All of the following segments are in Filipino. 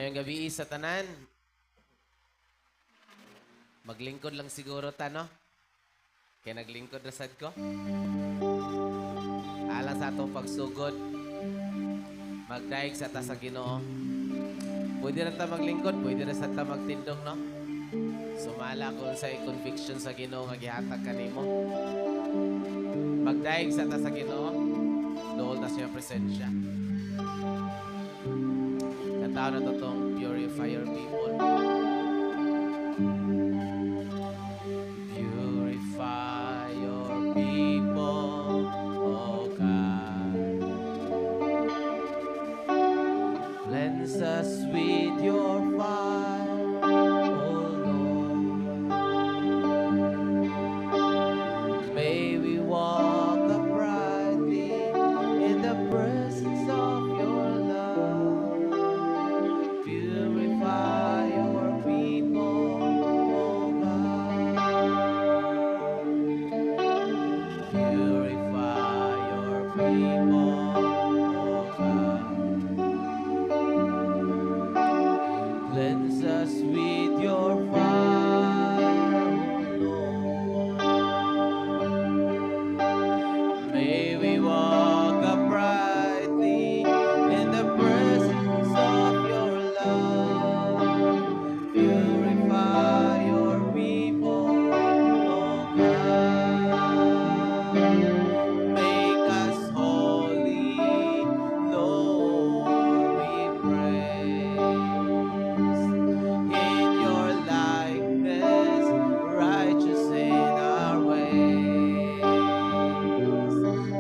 Mayang gabi sa tanan. Maglingkod lang siguro ta, no? Kaya naglingkod na sad ko. Alang sa atong pagsugod. Magdaig sa ta sa Ginoo. Pwede na ta maglingkod, pwede na sa ta magtindog, no? Sumala kung sa conviction sa Ginoo nga gihatag kanimo. Magdaig sa ta sa Ginoo. Dool ta siya presensya. Katao na to tong Purify Your People. Purify your people, oh God. Cleanse us with your fire, oh Lord. May we walk uprightly in the presence of your love. Purify your people, oh God. Purify your people, oh God. Cleanse us with your fire, oh Lord. May we walk uprightly in the presence of your love. Purify your people, oh God. Make us holy, Lord, we praise. In your likeness, righteous in our ways.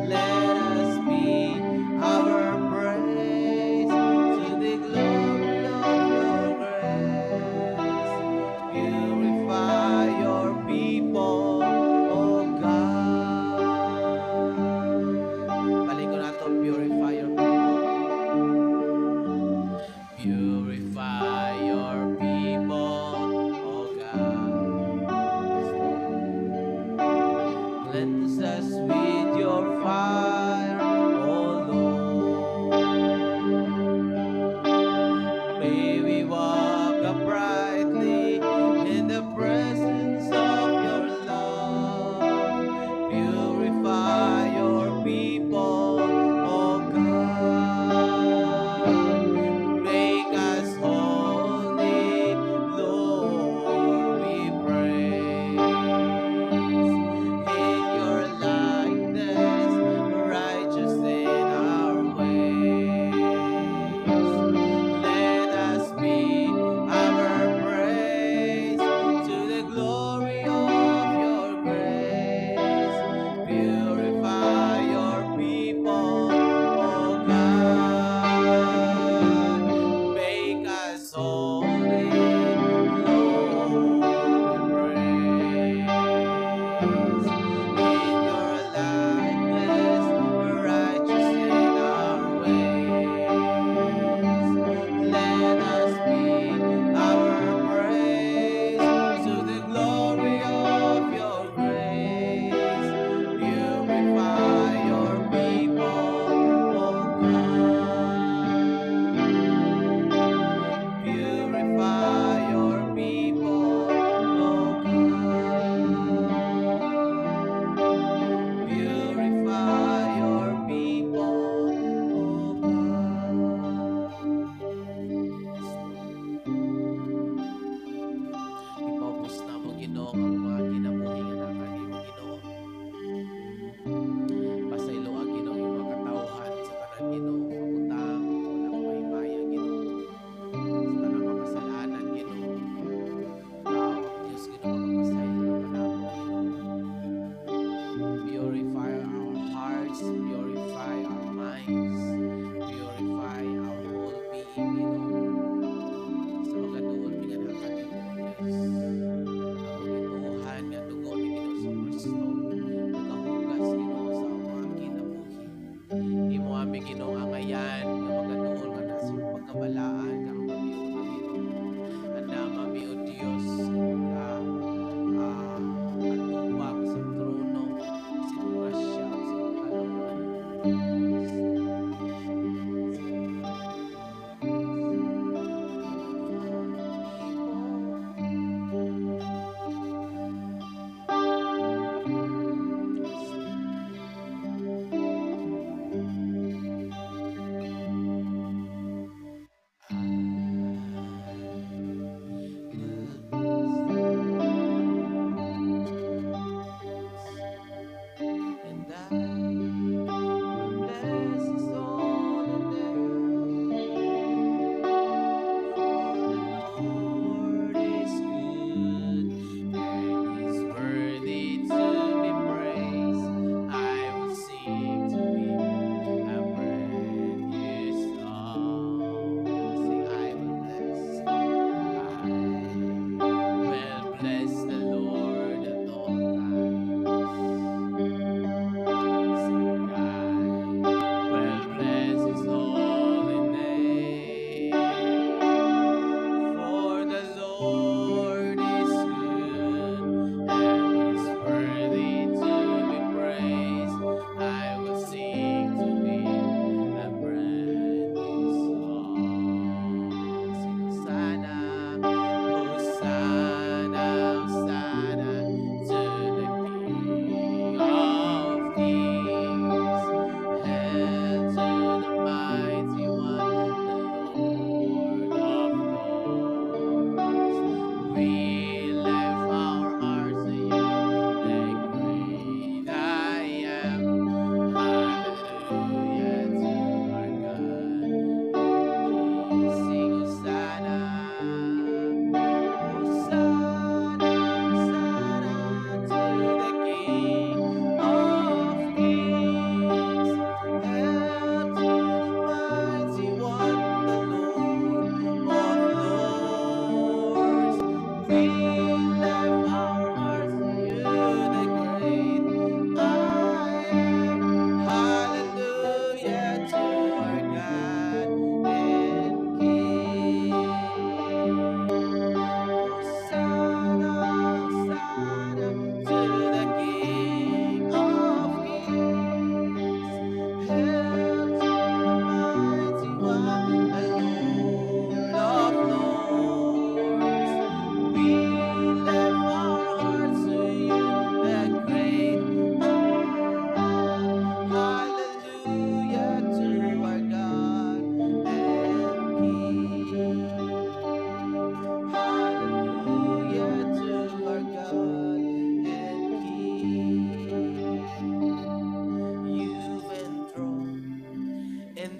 Let us be our praise to the glory of your grace. Purify your people, oh God. Balik ko na to, purify your people. Purify your people, oh God. Cleanse us with your fire, oh Lord. May we walk uprightly in the presence of your love. Purify your people, oh God. Make us holy, Lord, we praise. In your likeness,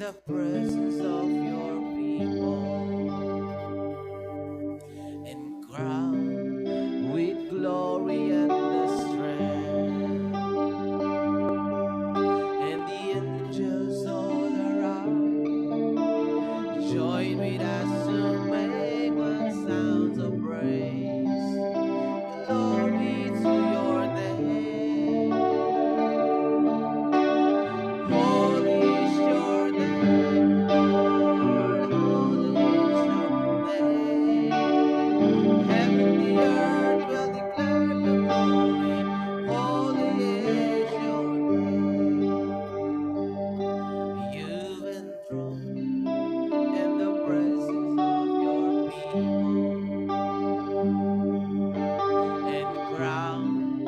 the presence of your people and crown with glory and the strength, and the angels all around join with us to make one sound of praise. Glory to your name. Holy is your name, Lord. Holy is your name. Heaven and earth will declare your glory. Holy is your name. You've enthroned in the presence of your people and crowned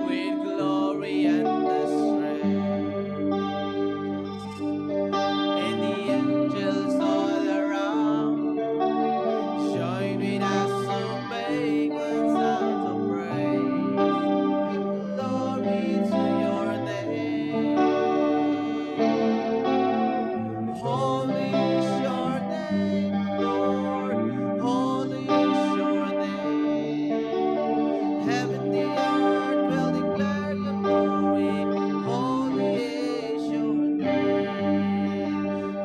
with glory and the strength, and the angels all around join with us to make one sound of praise. Glory to your name. Holy is your name, Lord. Holy is your name. Heaven and earth will declare your glory. Holy is your name.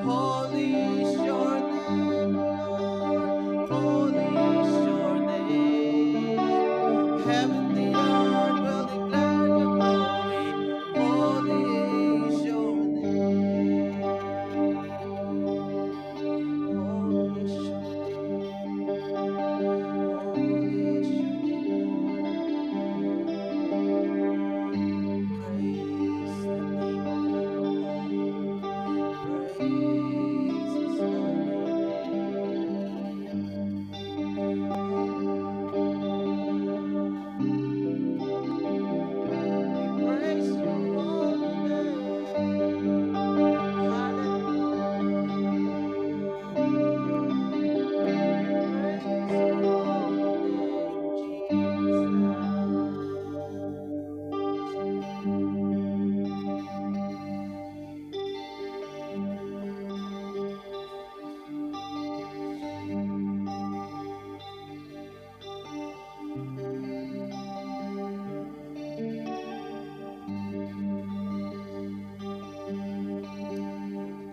Holy is your name, Lord. Holy is your name. Heaven and earth will declare your glory. Holy is your name. Holy is your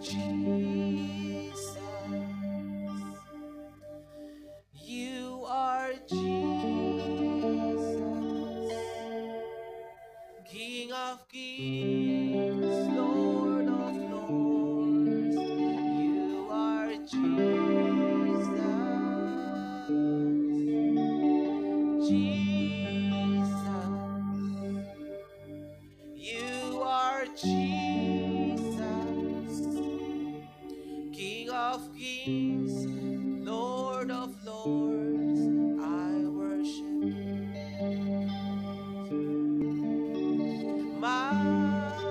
Jesus, you are Jesus, King of kings, Lord of lords. You are Jesus, Jesus, you are Jesus, King of kings, Lord of lords. I worship you. My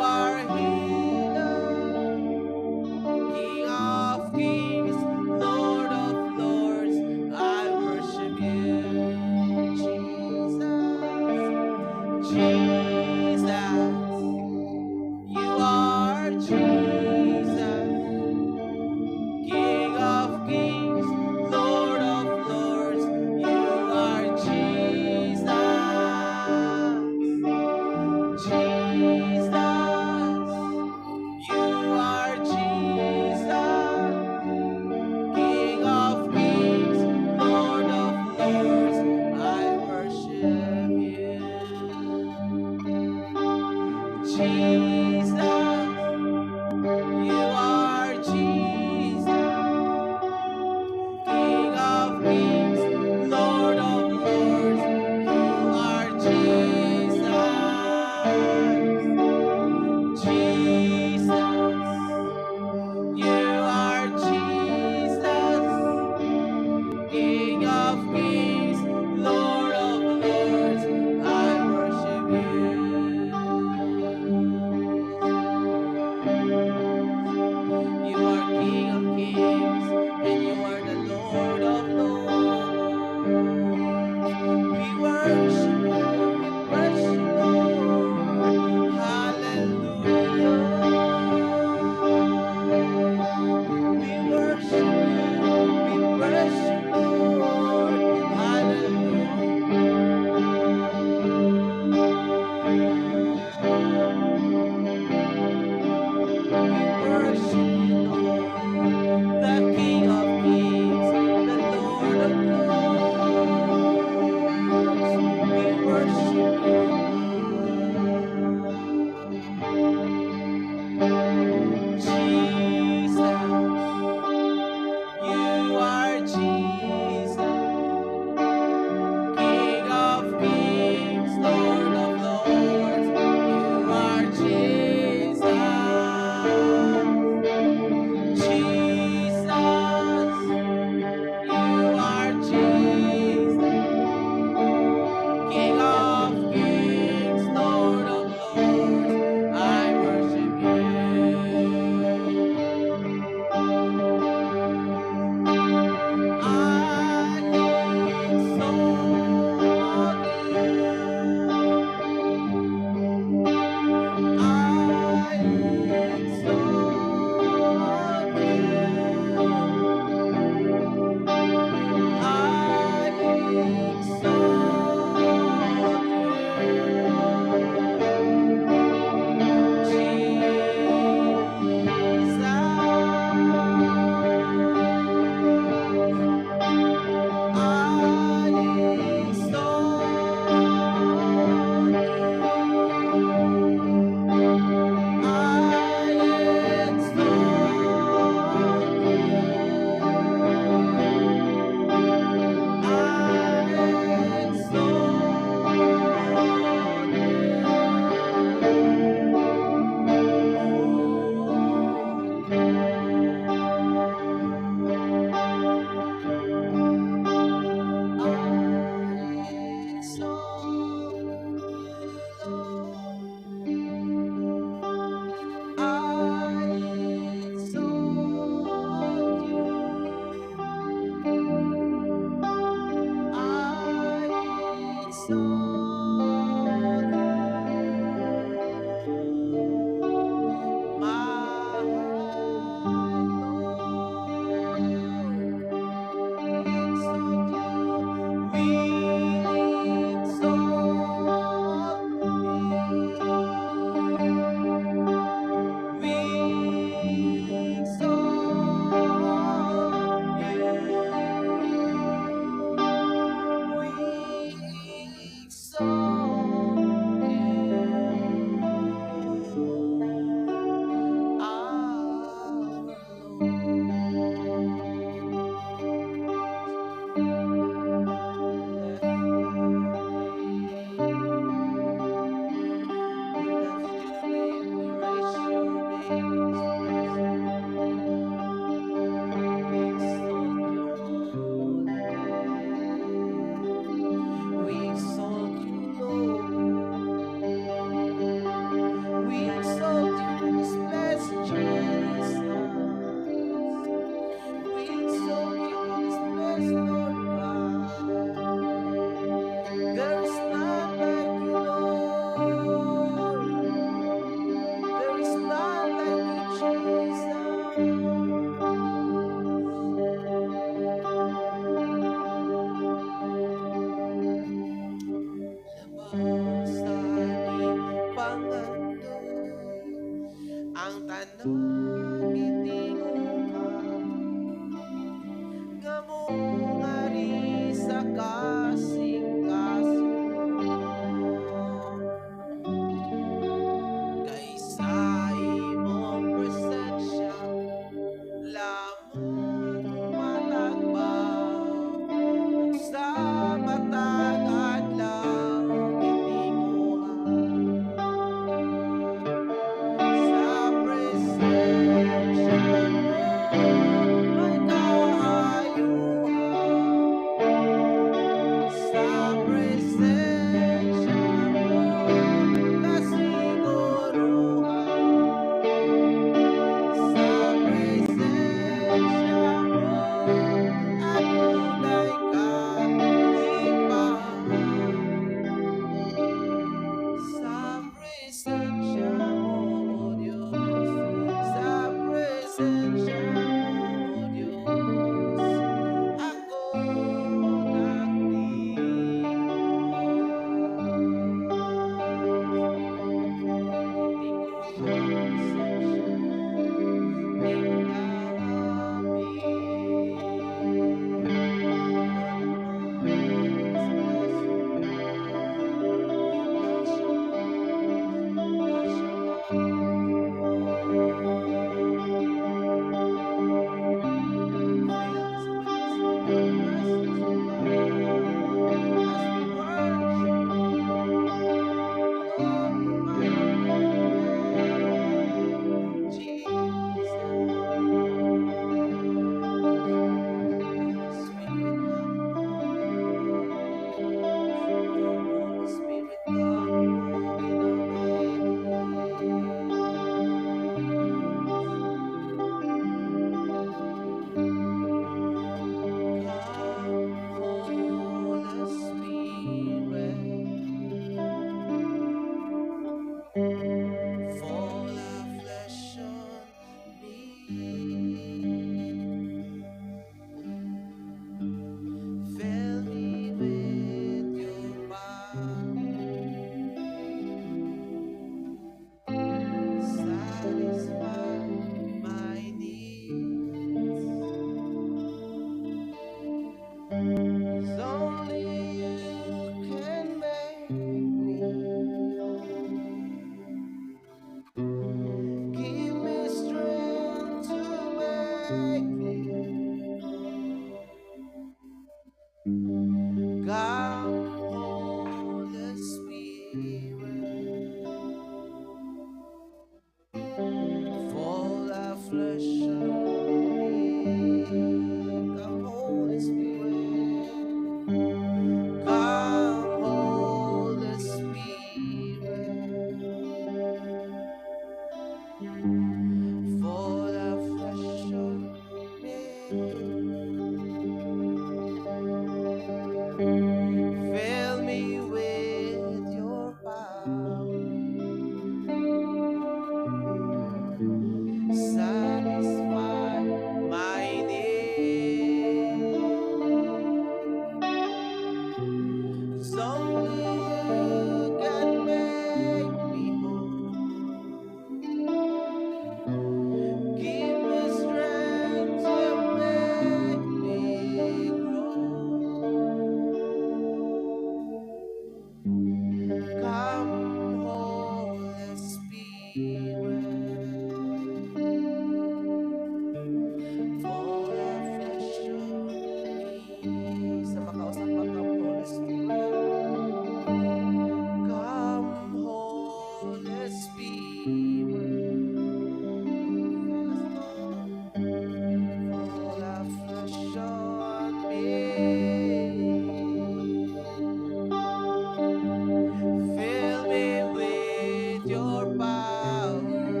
Fill me with your power.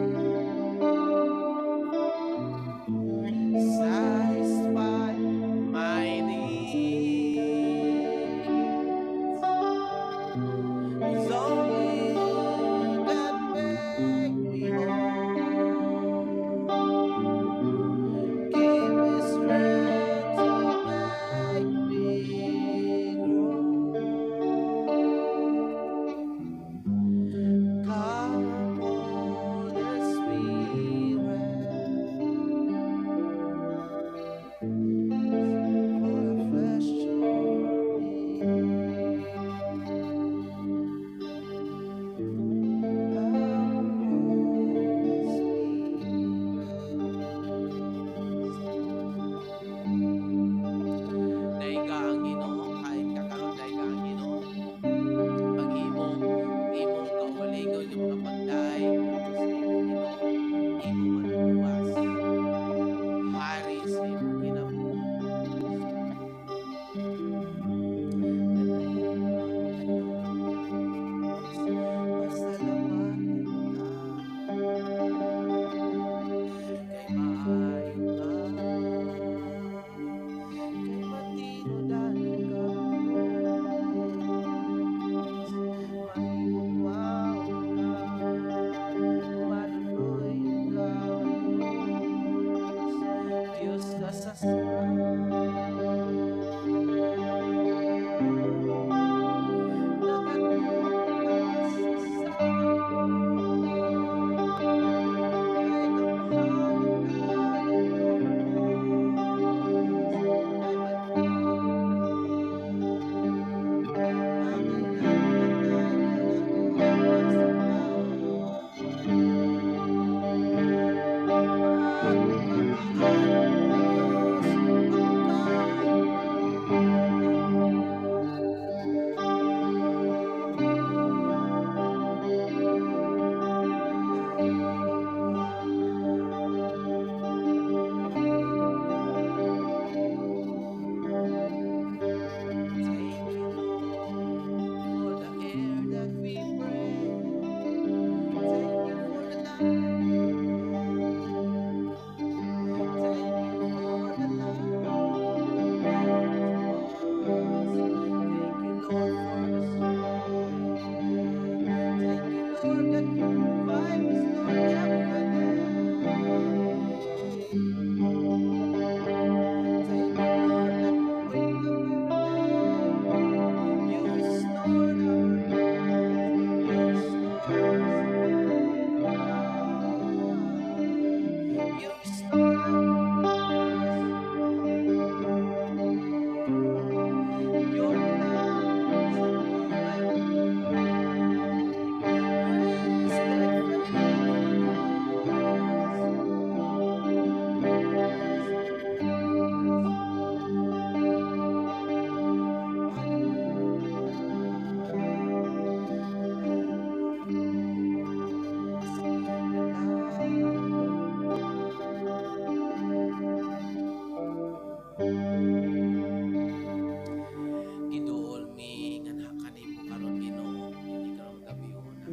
Giduol mi nga nakanimo karon Ginoo ini karong gabi una.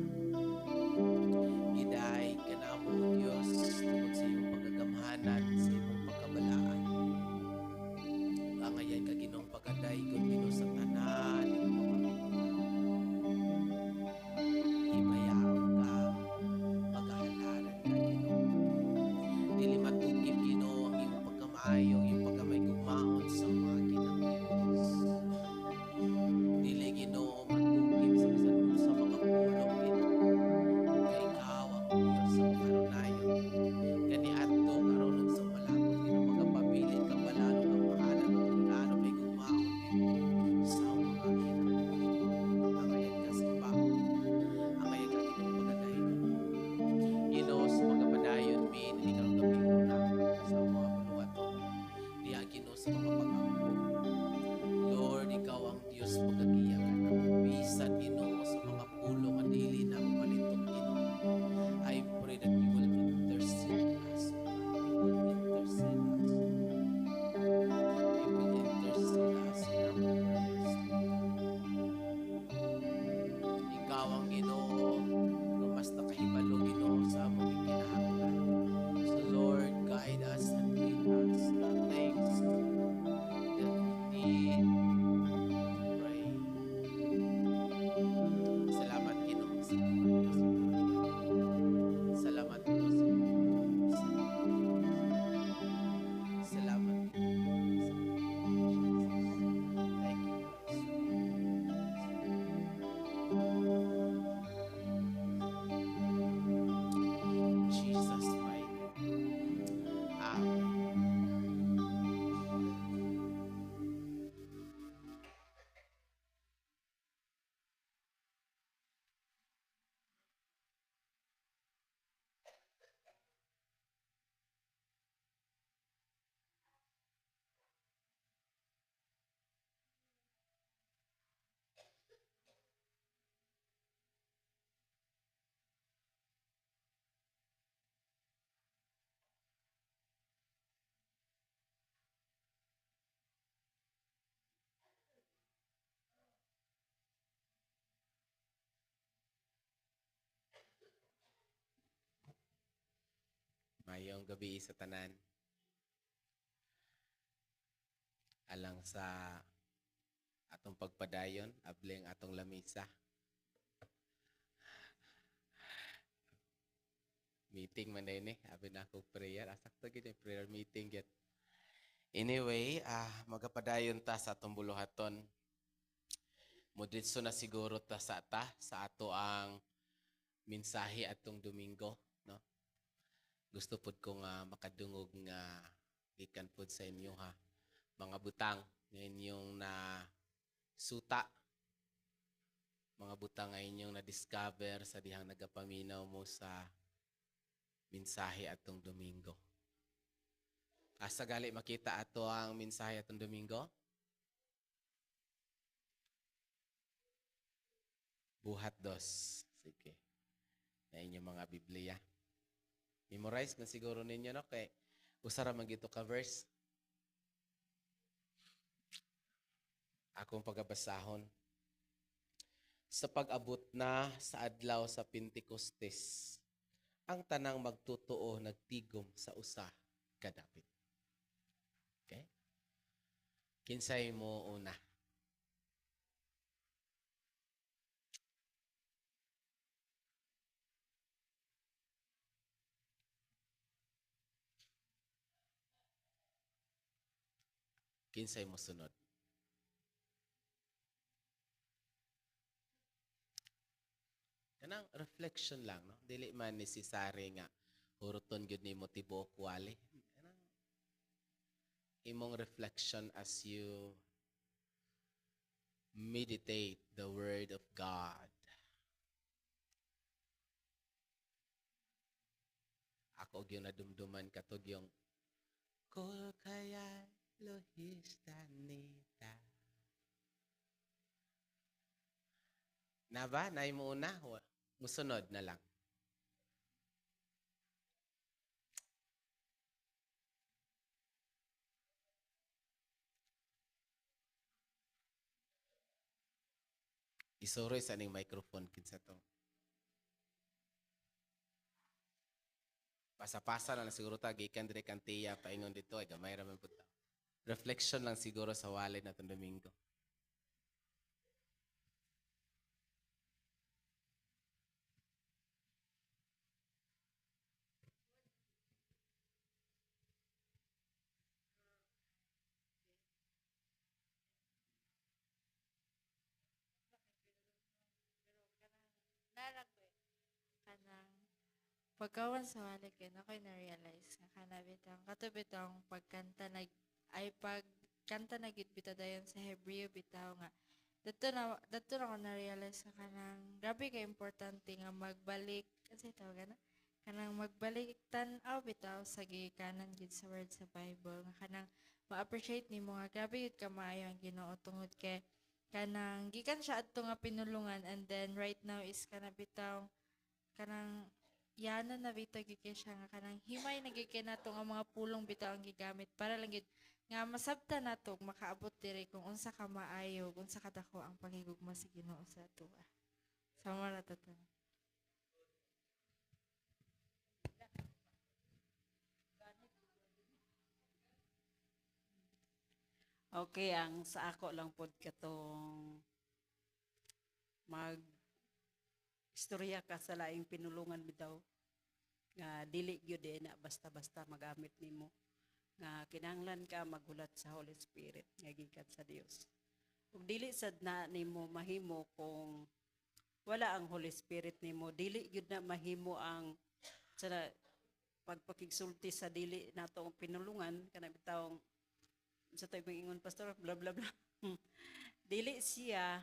Giday kanamo Dios tungod sa imong pagagamhanan sa imong pagkabalaan. Angayan ka Ginoong pagaday kun Ginoo sa tanan imong mga himayaon ka, pagahalaran ka Ginoo. Dili matugib Ginoo ang imong pagkamaayo, imong pagkamay gugmaon sa mga kinahanglan. Dili Ginoo matugib sa bisan unsa mga pulong Ginoo. Kay ikaw ang Diyos sa makarunayon. Kani adto karon sa malabot Ginoo magapabilin ka balalo ka mahalan ang tulano may gugmaon Ginoo sa mga kinahanglan. Angayan ka simba. Angayan ka Ginoo pagadayon. Ginoo sa mga padayon mi ni karong gabi una sa mga buluhaton. Diha Ginoo sa mga pag-ampo. Lord, ikaw ang Diyos pagkagiya ka na. Bisan Ginoo sa mga pulong at dili na mapalitok Ginoo. I pray that you will intercede us. You will intercede us. You will intercede us in our prayers. Ikaw ang Ginoo nga mas nakahibalo Ginoo sa among kinahanglan. So Lord, guide us and lead us in the things that we need to pray. Salamat Ginoo sa salamat Ginoo sa salamat Ginoo. Thank you. In Jesus' mighty name. Amen. Mayong gabi sa tanan. Alang sa atong pagpadayon, abling atong lamisa. Meeting man din abi na ako prayer. Asakto gid yung prayer meeting yet. Anyway, magapadayon ta sa atong buluhaton. Muditso na siguro ta sa ato ang mensahe atong Domingo, no? Gusto pud ko nga makadungog nga gikan pud sa inyo ha. Mga butang nga inyong na suta. Mga butang nga inyong na-discover sa dihang nagapaminaw mo sa mensahe atong Domingo. Asa gali makita ato ang mensahe atong Domingo? Buhat 2. Sige. Na inyong mga Biblia. Memorize na siguro ninyo, no? Kay usara man gito ka verse. Akong pagabasahon. Sa pag-abot na sa adlaw sa Pentecostes, ang tanang magtutuo nagtigom sa usa ka dapit. Okay? Kinsay mo una? Kinsay mo sunod? Kanang reflection lang, no? Dili man necessary nga huruton gyud nimo tibuok wali. Kanang imong reflection as you meditate the word of God. Ako gyud nadumduman katog yung kol kaya lohista nita. Na ba? Nay mo una? Musunod na lang. Isuroy sa ning microphone kinsa to. Pasa-pasa lang siguro ta gikan dire kantiya paingon dito ay gamay ra man pud ta. Reflection lang siguro sa walid na Domingo. Narag kanang pagkawan sa wala kay na ko'y na-realize nga kanabitang katubitang pagkanta pagkanta na gid bitaw dayon sa Hebreo bitaw nga dito na ko na-realize nga kanang grabe ka importante nga magbalik kasi tawag na kanang magbalik tan-aw bitaw sa gikanan gid sa word sa Bible nga kanang ma-appreciate nimo nga grabe gid ka maayo ang Ginoo tungod kay kanang gikan siya adto nga pinulungan and then right now is kanang yana na bitaw gyud kay siya nga kanang himay nagigay nato nga mga pulong bitaw ang gigamit para lang gid nga masabtan nato makaabot diri kung unsa ka maayo unsa ka dako ang pangigugma sa Ginoo sa atoa. Sama ra ta. Okay, ang sa ako lang pod katong mag istorya ka sa laing pinulungan bitaw nga dili gyud na basta-basta magamit nimo nga kinahanglan ka maghulat sa Holy Spirit nga gikan sa Dios. Ug dili sad na nimo mahimo kung wala ang Holy Spirit nimo, dili gyud na mahimo ang sa pagpakigsulti sa dili nato ang pinulungan kana bitawng sa tayo ingon pastor bla bla bla. Dili siya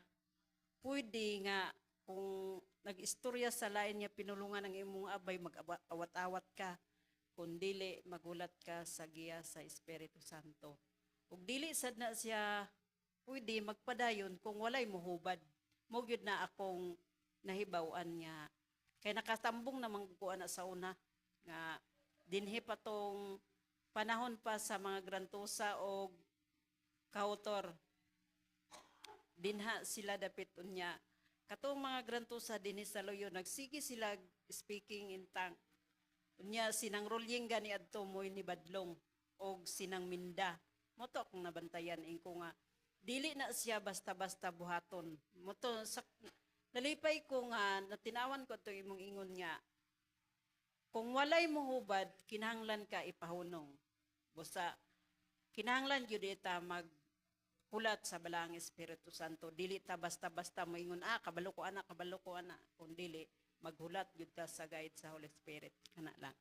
pwede nga kung nag-istorya sa lain niya pinulungan ng imong abay mag-awat-awat ka kung dili magulat ka sa giya sa Espiritu Santo. Ug dili sad na siya pwede magpadayon kung walay mohubad. Mo gyud na akong nahibaw-an niya. Kay nakatambong naman ko ana sa una nga dinhi pa tong panahon pa sa mga grantosa o kautor. Dinha sila dapit unya. Katong mga grantosa dinhi sa loyo nagsige sila speaking in tongue. Unya sinang rolling gani adto moy ni Badlong og sinang Minda. Moto akong nabantayan ingko nga dili na siya basta-basta buhaton. Moto sa nalipay ko nga natinawan ko to imong ingon nga kung walay mohubad kinahanglan ka ipahunong. Busa kinahanglan gyud ta maghulat sa balaang Espiritu Santo. Dili ta basta-basta moingon kabalo ko ana kun dili maghulat gyud ta sa guide sa Holy Spirit kana lang.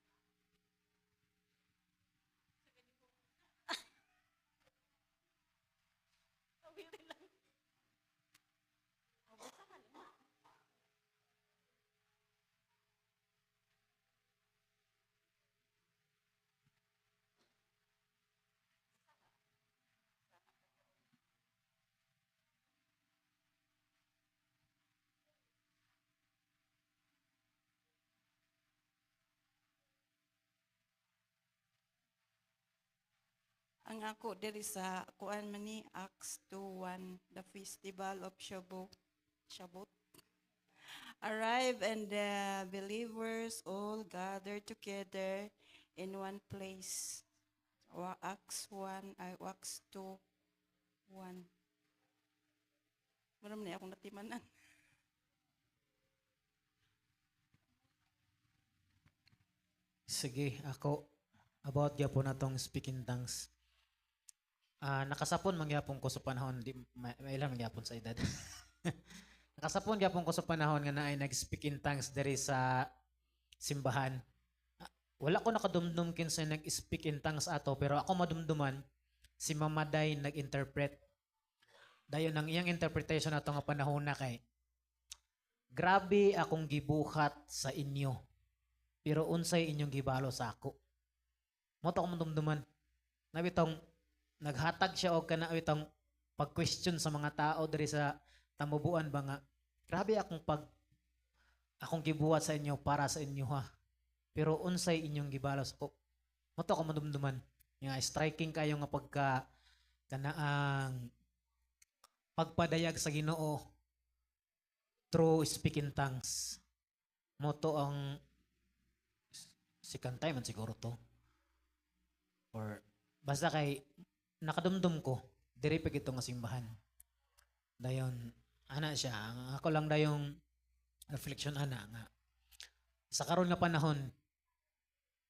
Ang ako diri sa kuan man ni Acts 2:1 the festival of Shavuot. arrive and the believers all gather together in one place. Acts 1, Acts 2, 1. Maram na akong natimanan. Sige, ako about gyapon natong speaking tongues. Nakasapon mangyapon ko sa panahon di mailan mangyapon sa edad. Nakasapon gyapon ko sa panahon nga naay nag-speak in tongues diri sa simbahan. Wala ko nakadumdum kinsa nag-speak in tongues ato pero ako madumduman si Mama Day nag-interpret. Dayon ang iyang interpretation nato nga panahon na kay grabe akong gibuhat sa inyo. Pero unsay inyong gibalo sa ako. Mo to akong madumduman. Nabitong naghatag siya og kana bitong pag-question sa mga tao diri sa tamubuan ba nga grabe akong gibuhat sa inyo para sa inyo ha. Pero unsay inyong gibalos ko. Mo to ako madumduman. Nga striking kayo nga pagka kanaang pagpadayag sa Ginoo through speaking tongues. Mo to ang second time man siguro to. Or basta kay nakadumdum ko diri pa gito nga simbahan. Dayon ana siya ako lang dayong reflection ana nga sa karon nga panahon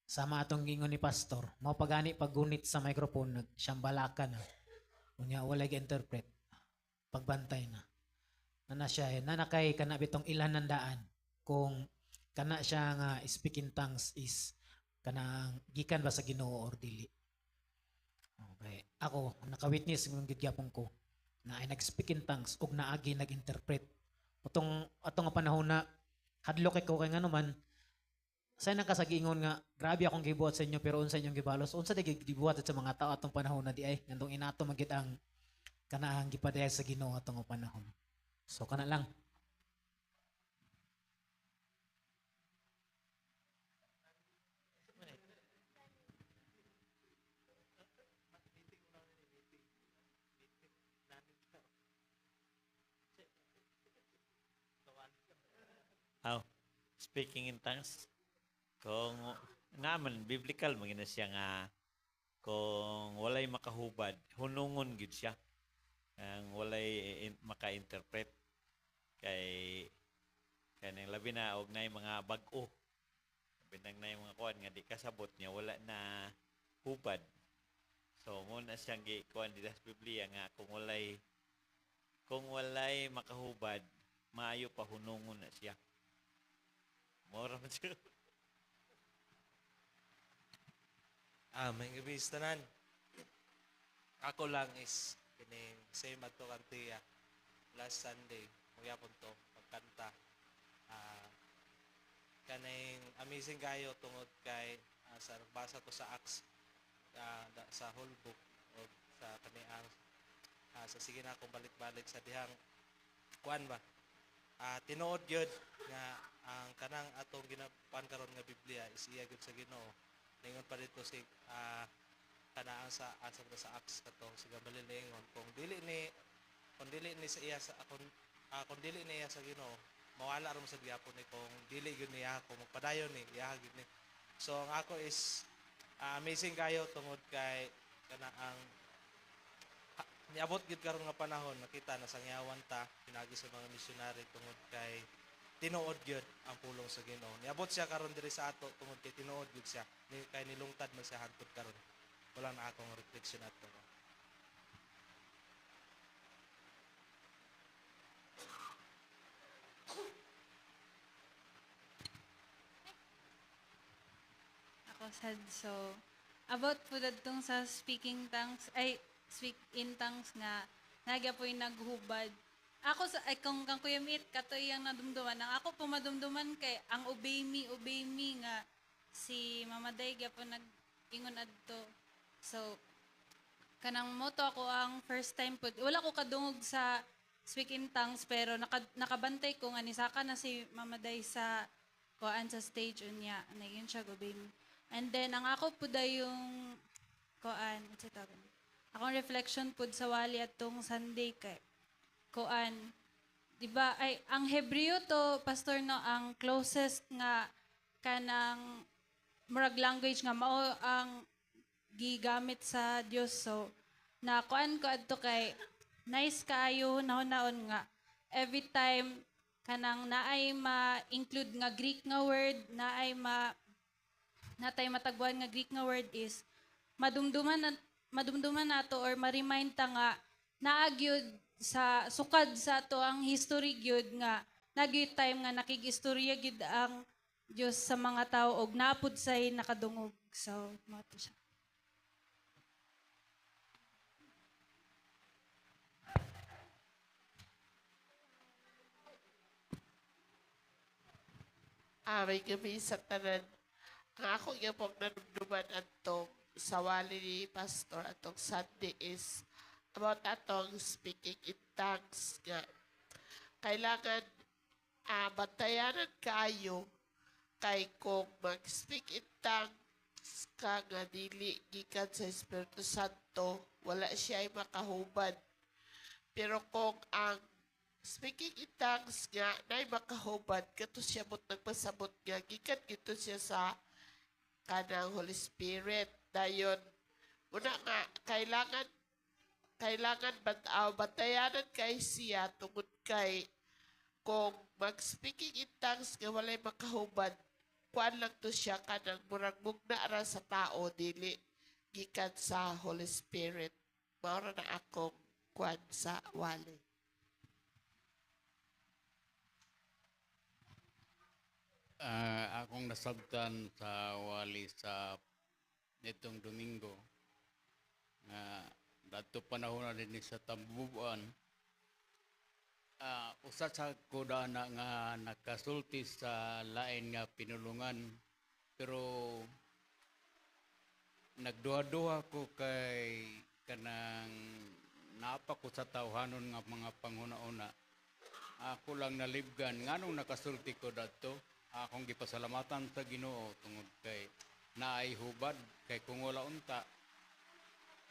sama atong gingon ni pastor mao pagani paggunit sa microphone nagsyambalakan na unya walay interpret pagbantay na nana siya nana kay kana bitong ilan nandaan kung kana siya nga speaking tongues is kanang gikan ba sa Ginoo or dili. Okay. Ako naka-witness ng gigyapon ko na ay nag-speak in tongues ug naagi nag-interpret. Atong panahon na hadlok ko kay ngano man say nakasagingon nga grabe akong gibuhat sa inyo pero unsa inyong gibalos unsa di gibuhat sa mga tao atong panahon na di ay ngandong inato magit ang kanaang gipadayag sa Ginoo atong panahon. So kana lang. How? Speaking in tongues. Kung naman, biblical, magina siya nga, kung walay makahubad, hunungon gid siya. Ang walay maka-interpret. Kay kanang labi na, og na mga bag-o. Labi na yung mga kuwan nga, di kasabot niya, wala na hubad. So, muna siyang kuwan dito sa Biblia nga, kung walay makahubad, maayo pa hunungon na siya. Mora man siya. May gabi sa tanan. Ako lang is kining same adto kantiya last Sunday magyapon to pagkanta. Kaning amazing kayo tungod kay sa basa to sa Acts sa whole book o sa kaniang sa sige na akong balik-balik sa dihang kuan ba tinuod gyud nga ang kanang atong ginapan karon nga Biblia is iya gyud sa Ginoo. Ningon pa dito si kanang sa Acts kato siga malilingon kung dili ni sa iya sa kung dili niya sa Ginoo mawala ra mo sa gyapon ni kung dili gyud niya ako magpadayon ni iya gyud ni. So ang ako is amazing kayo tungod kay kanang niabot gid karon nga panahon nakita na sangyawan ta pinagi sa mga missionary tungod kay tinuod gyud ang pulong sa Ginoo. Niabot siya karon diri sa ato tungod kay tinuod gyud siya. Kay nilungtad man siya hangtod karon. Wala na akong reflection ato. Ako sad so about po dadtong sa speaking tongues speak in tongues nga nagya po yung naghubad. Ako sa kung Kuya Meet kato iyang nadumduman ang ako po madumduman kay ang obey me nga si Mama Day po nag-ingon adto. So kanang moto ako ang first time po wala ko kadungog sa speak in tongues pero nakabantay ko nga nisaka na si Mama Day sa kuan sa stage unya nagyon siya obey me. And then ang ako po yung kuan akong reflection po sa wali atong Sunday kay kuan di ba ay ang Hebreo to pastor no ang closest nga kanang murag language nga mao ang gigamit sa Dios. So nakuan ko adto kay nice kaayo naon nga every time kanang naay ma-include nga Greek nga word, natay matagbuan nga Greek nga word is madumduman nato or ma-remind ta nga naagyud sa sukad sa ato ang history gyud nga nagyud time nga nakigistorya gyud ang Dios sa mga tao og napud say nakadungog. So mo to siya. May gabi sa tanan. Ang ako yung pong nanumduman atong sa wali ni Pastor atong Sunday is about atong speaking in tongues nga. Kailangan bantayanan kayo kay kung mag-speak in tongues ka nga dili gikan sa Espiritu Santo, wala siya ay makahubad. Pero kung ang speaking in tongues nga na makahubad, kato siya mo nagpasabot nga, gikan gito siya sa kanang Holy Spirit. Dayon, muna nga, kailangan batayanan kay siya tungod kay kung mag-speaking in tongues nga walay makahubad, kuan lang to siya kanang murag mugna ra sa tao, dili gikan sa Holy Spirit. Maura na akong kuan sa wali. Akong nasabtan sa wali sa nitong Domingo nga dato panahon na din sa tambubuan. Usa sa kuda na nga nakasulti sa lain nga pinulungan, pero nagduha-duha ko kay kanang napa ko sa tawhanon nga mga panghuna-una. Ako lang nalibgan nganong nakasulti ko dato. Akong gipasalamatan sa Ginoo tungod kay naay hubad kay kung wala unta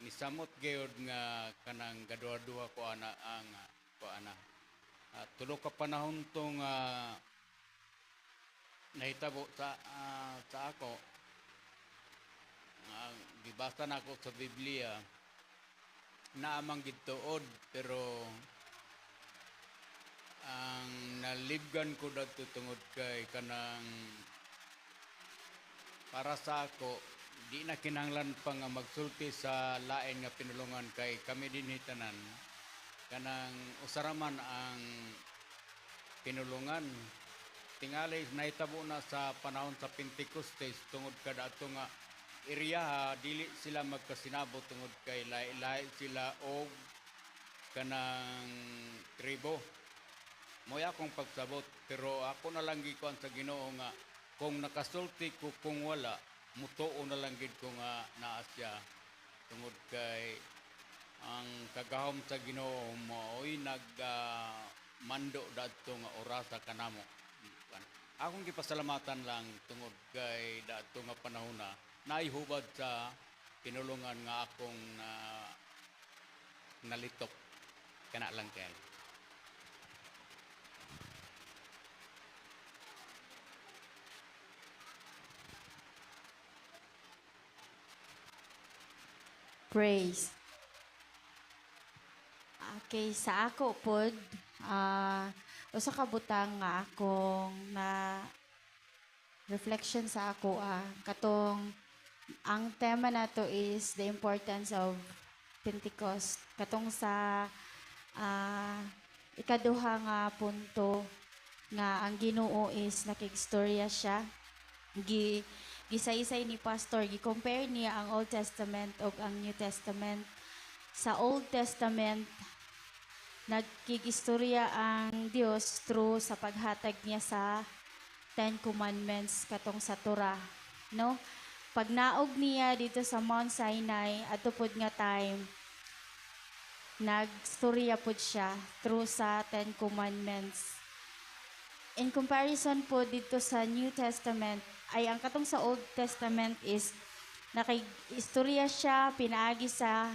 nisamot gayud nga kanang gaduha-duha ko ana ang ko ana. Tulo ka panahon tong nahitabo sa ako. Gibasa na ako sa Biblia na amang gituod, pero ang nalibgan ko dito tungod kay kanang para sa ako di na kinahanglan pa nga magsulti sa lain nga pinulungan kay kami din hitanan kanang usaraman ang pinulungan tingali nahitabo na sa panahon sa Pentecostes tungod kada ato nga iriya dili sila magkasinabot tungod kay lahi sila og kanang tribo. Moya akong pagsabot, pero ako na lang gikuan sa Ginoo nga kung nakasulti ko kung wala, mutuo na lang gid ko nga naa siya tungod kay ang kagahom sa Ginoo mo'y mando dadto nga orasa kanamo. Akong gipasalamatan lang tungod kay dadto nga panahon na naihubad sa pinulungan nga akong nalitok kana lang kay. Praise. Okay, sa ako pod, usa ka butang nga akong na reflection sa ako katong ang tema nato is the importance of Pentecost. Katong sa ikaduha nga punto nga ang Ginoo is nakigstorya siya. Gisaysay ni Pastor, gi-compare niya ang Old Testament o ang New Testament. Sa Old Testament, nagkigistorya ang Dios through sa paghatag niya sa Ten Commandments katong sa Torah. No? Pag naog niya dito sa Mount Sinai, ato pod nga time, nagstorya pod siya through sa Ten Commandments. In comparison po dito sa New Testament, ay ang katong sa Old Testament is nakay-istorya siya, pinaagi sa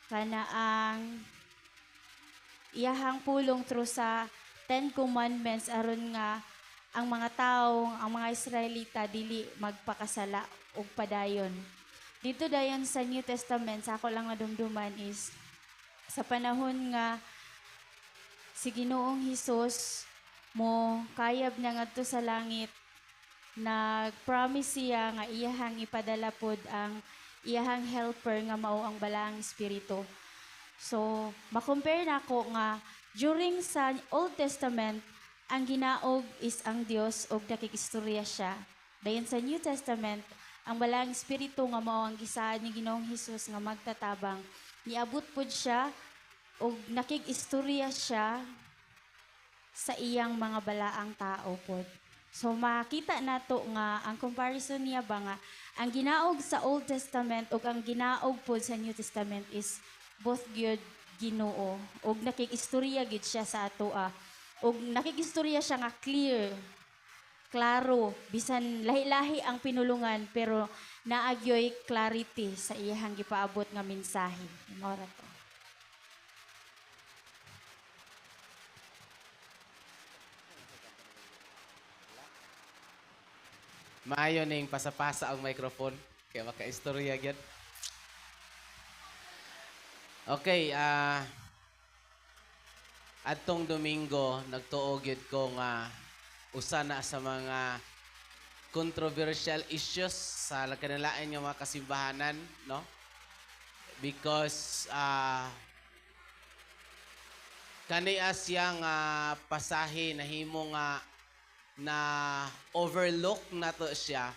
kanaang iyahang pulong through sa Ten Commandments aron nga ang mga tawo, ang mga Israelita dili magpakasala og padayon. Dito dayon sa New Testament, sa ako lang nadumduman is sa panahon nga si Ginoong Hesus mo kayab niya ngadto sa langit, nag-promise siya nga iyahang ipadala pod ang iyahang helper nga mao ang balaang espiritu. So, makompare nako nga during sa Old Testament, ang ginaog is ang Dios og nakikistorya siya. Dayon sa New Testament, ang balaang espiritu nga mao ang gisaad ni Ginoong Hesus nga magtatabang, niabot pod siya og nakikistorya siya sa iyang mga balaang tao pod. So makita nato nga ang comparison niya ba nga ang ginaog sa Old Testament ug ang ginaog pod sa New Testament is both gyud Ginoo ug nakikistorya gid siya sa atoa. Ug nakikistorya siya nga clear, klaro, bisan lahi-lahi ang pinulungan pero naagyoy clarity sa iyang gipaabot nga mensahe. Mao ra to. Maayo ning pasapasa ang microphone kaya makaistorya gyud. Okay, adtong Domingo nagtuo gyud ko nga usa na sa mga controversial issues sa kanalain nga mga kasimbahanan, no? Because kaniya siya nga pasahe nahimo nga na overlook nato siya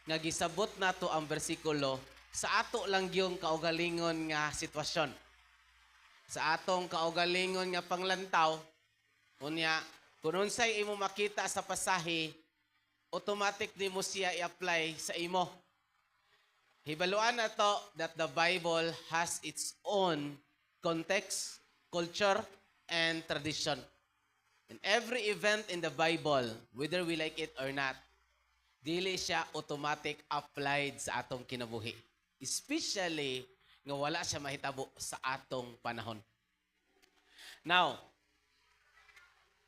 nga gisabot nato ang bersikulo sa ato lang yung kaugalingon nga sitwasyon. Sa atong kaugalingon nga panglantaw, unya, kung unsay imo makita sa pasahe, automatic ni mo siya i-apply sa imo. Hibaluan na to that the Bible has its own context, culture, and tradition. And every event in the Bible, whether we like it or not, dili siya automatic applied sa atong kinabuhi. Especially nga wala siya mahitabo sa atong panahon. Now,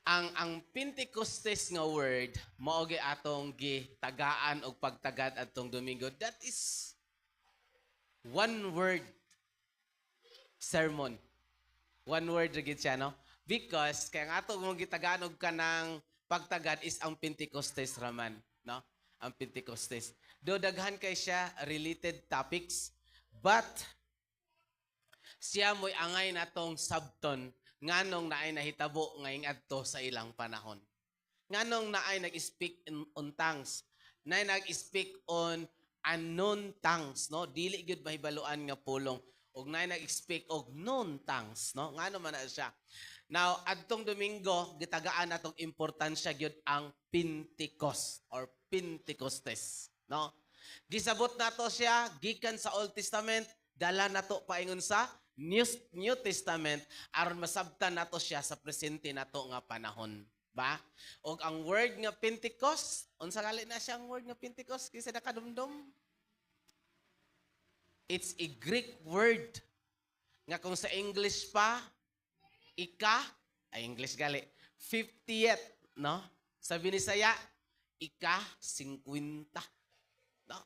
ang Pentecostes nga word mao gi atong gitagaan og pagtagad adtong Domingo. That is one word sermon. One word ra gid siya, no? Because kaya nga ato mong gitagaan og kanang pagtagad is ang Pentecostes raman, no? Ang Pentecostes. Do daghan kay siya related topics, but siya mo'y angay natong sabton nganong naay nahitabo ngayong adto sa ilang panahon. Nganong naay nag-speak on tongues, naay nag-speak on unknown tongues, no? Dili gyud mahibaluan nga pulong ug naay nag-speak og known tongues, no? Ngano man na siya. Now, adtong Domingo gitagaan natong importansya gyud ang Pentecost or Pentecostes, no? Gisabot nato siya gikan sa Old Testament, dala nato paingon sa New Testament aron masabtan nato siya sa presente nato nga panahon, ba? Og ang word nga Pentecost, unsa gali na siyang word nga Pentecost kaysa nakadumdum? It's a Greek word nga kung sa English pa English gali 50th, no? Sa Binisaya ika-50. No?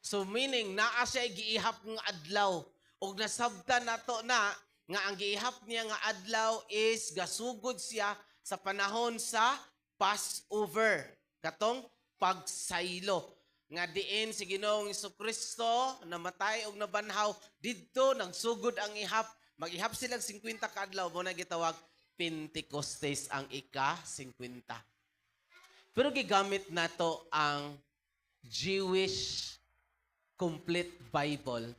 So meaning naa siya giihap nga adlaw ug nasabtan nato na nga ang giihap niya nga adlaw is gasugod siya sa panahon sa Passover, katong pagsaylo nga diin si Ginoong Jesucristo namatay og nabanhaw didto nagsugod ang ihap, mag-ihap silang 50 ka adlaw mo na gitawag Pentecostes ang ika-50. Pero gigamit nato ang Jewish complete Bible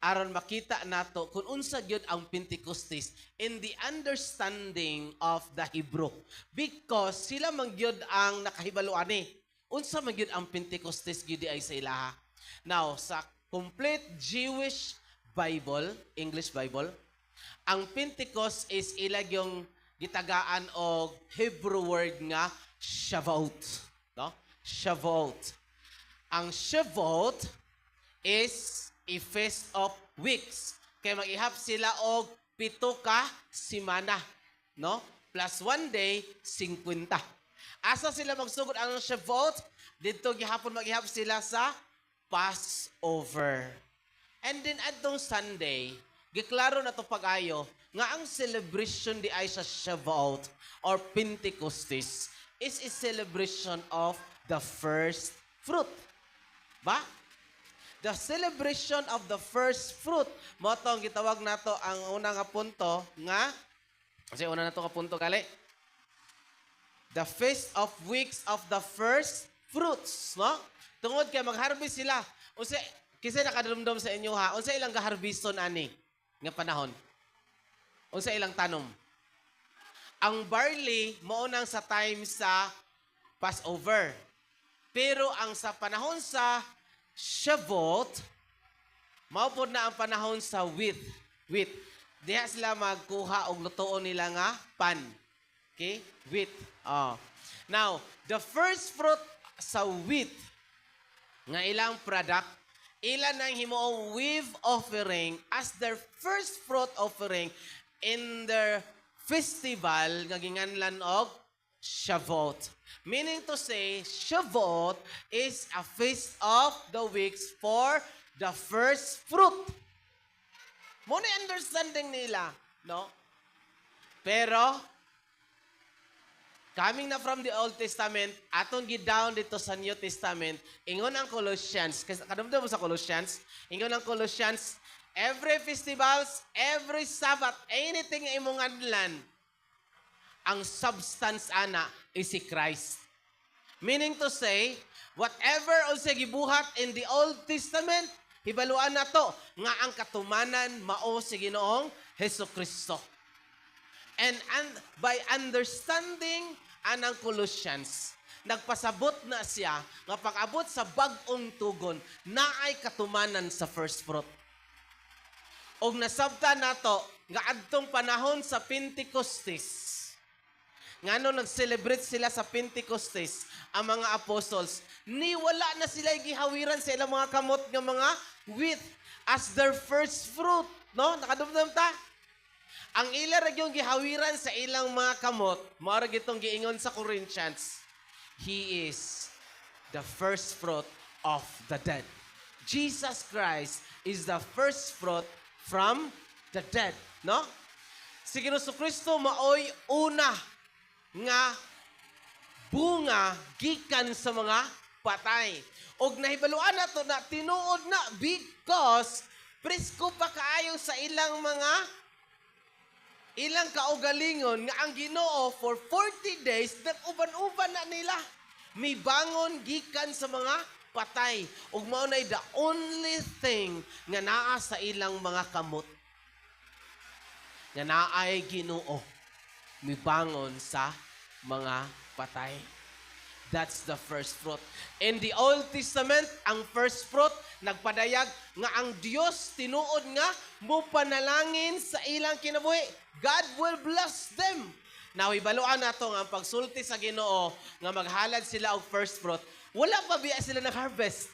aron makita nato kung unsa gyud ang Pentecostes in the understanding of the Hebrew, because sila man gyud ang nakahibaluan ni unsa man gyud ang Pentecostes gyud ay sa ilaha. Now sa complete Jewish Bible, English Bible, ang Pentecost is ilag yung gitagaan og Hebrew word nga Shavuot, no? Shavuot. Ang Shavuot is a feast of weeks. Kaya mag-ihap sila og 7 ka simana, no? plus 1 day, 50. Asa sila magsugod ang Shavuot? Dito gihapon maghihap sila sa Passover. And then adtong Sunday, giklaro na to pag-ayo nga ang celebration di ay sa Shavuot or Pentecostes is a celebration of the first fruit. Ba? The celebration of the first fruit. Mo tong gitawag nato ang una nga punto nga kasi una nato ka punto kali. The Feast of Weeks of the First Fruits, no? Tungod kay mag-harvest sila. Unsa kisay nakadumdum sa inyo ha? Unsa ilang ga-harveston ani nga panahon? Unsa ilang tanom? Ang barley mao nang sa time sa Passover. Pero ang sa panahon sa Shavuot, mao pod na ang panahon sa wheat. Diha sila magkuha og lutoon nila nga pan. Okay? Wheat. Now, the first fruit sa wheat nga ilang product, ilan ang himuong wheat offering as their first fruit offering in their festival nga ginganlan og Shavuot. Meaning to say, Shavuot is a feast of the weeks for the first fruit. Muna understanding nila, no? Pero, coming na from the Old Testament, atong gidown dito sa New Testament, ingon ang Colossians, kasi kadumdum mo sa Colossians, ingon ang Colossians, every festivals, every Sabbath, anything nga imong adlan, ang substance ana is si Christ. Meaning to say, whatever unsa gibuhat in the Old Testament, hibaluan na to nga ang katumanan mao si Ginoong Hesukristo. And by understanding anang Colossians, nagpasabot na siya nga pag-abot sa bag-ong tugon naay katumanan sa first fruit. Og nasabta nato nga adtong panahon sa Pentecostes, ngano nag-celebrate sila sa Pentecostes, ang mga apostles, ni wala na sila gihawiran sa ilang mga kamot ng mga wheat as their first fruit. No? Nakadumdum ta? Ang ila ra yung gihawiran sa ilang mga kamot, mao gitong giingon sa Corinthians, He is the first fruit of the dead. Jesus Christ is the first fruit from the dead. No? Si Jesucristo maoy una nga bunga gikan sa mga patay. Og nahibaluan nato na tinuod na because presko pa kaayo sa ilang kaugalingon nga ang Ginoo for 40 days nag-uban-uban na nila. May bangon gikan sa mga patay. Ug mao nay the only thing nga naa sa ilang mga kamot nga naay Ginoo mibangon sa mga patay. That's the first fruit. In the Old Testament, ang first fruit, nagpadayag nga ang Dios tinuod nga mo panalangin sa ilang kinabuhi. God will bless them. Now, ibaluan nato nga ang pagsulti sa Ginoo nga maghalad sila og first fruit. Wala pa biya sila nag-harvest.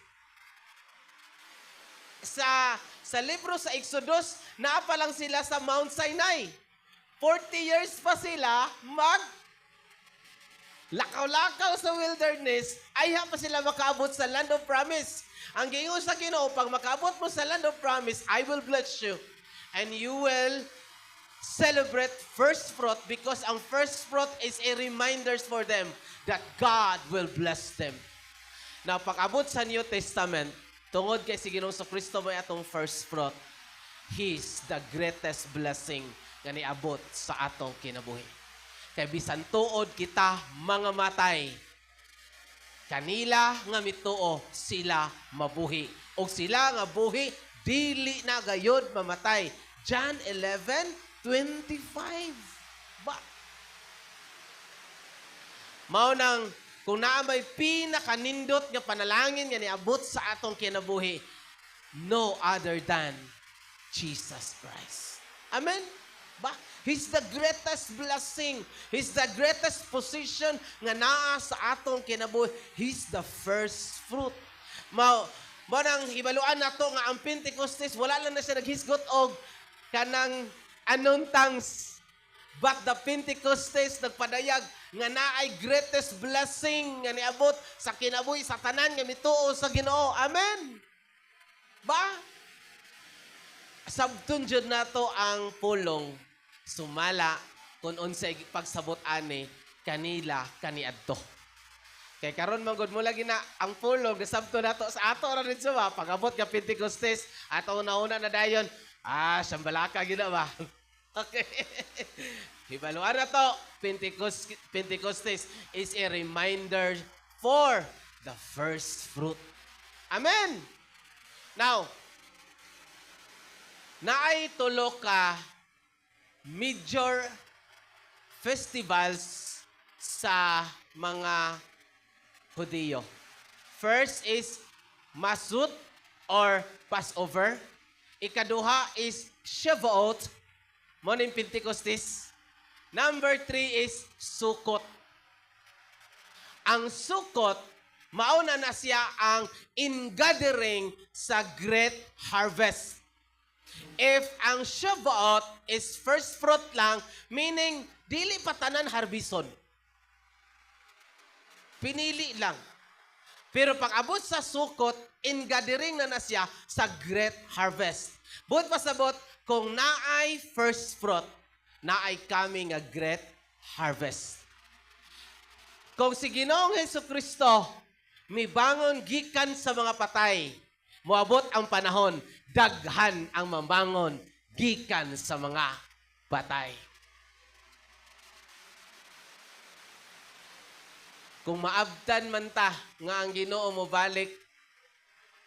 Sa libro sa Exodus, naa pa lang sila sa Mount Sinai. 40 years pa sila lakaw-lakaw sa wilderness, ay pa sila makaabot sa land of promise. Ang giingon sa Ginoo, pag makaabot mo sa land of promise, I will bless you. And you will celebrate first fruit because ang first fruit is a reminder for them that God will bless them. Now, pag-abot sa New Testament, tungod kay si Ginoong Kristo mo atong first fruit, He's the greatest blessing nga niabot sa atong kinabuhi. Kay bisan tuod kita mga matay, kanila nga mituo sila mabuhi. O sila nga buhi, dili na gayod mamatay. John 11:25. Mao nang kung naa may pinakanindot nga panalangin nga niabot sa atong kinabuhi, no other than Jesus Christ. Amen? Ba? He's the greatest blessing. He's the greatest position nga naa sa atong kinabuhi. He's the first fruit. Mao nang hibaluan nato nga ang Pentecostes wala lang na siya naghisgot og kanang anong tongues. But the Pentecostes nagpadayag nga naay greatest blessing nga niabot sa kinabuhi sa tanan nga mituo sa Ginoo. Amen. Ba? Sabton jud nato ang pulong sumala kung unsay pagsabot ani kanila kaniadto. Kay karon manggod mo lagi na ang pulong gasabto nato sa ato ra dito ba pagabot ka Pentecostes ato una na dayon sambalaka gid ba. Okay. Hibaluan na to, Pentecostes is a reminder for the first fruit. Amen. Now, naay tulo ka major festivals sa mga Hudiyo. First is Masut or Passover. Ikaduha is Shavuot, mo ning Pentecostes. Number 3 is Sukkot. Ang Sukkot, mauna na siya ang ingathering sa great harvest. If ang Shavuot is first fruit lang, meaning dili pa tanan harbison. Pinili lang. Pero pag abot sa Sukkot, ingathering na siya sa great harvest. Buot pasabot, kung naay first fruit, naay coming a great harvest. Kung si Ginoong Hesukristo, mibangon gikan sa mga patay, moabot ang panahon, daghan ang mabangon gikan sa mga patay. Kung maabtan man ta nga ang Ginoo mo balik,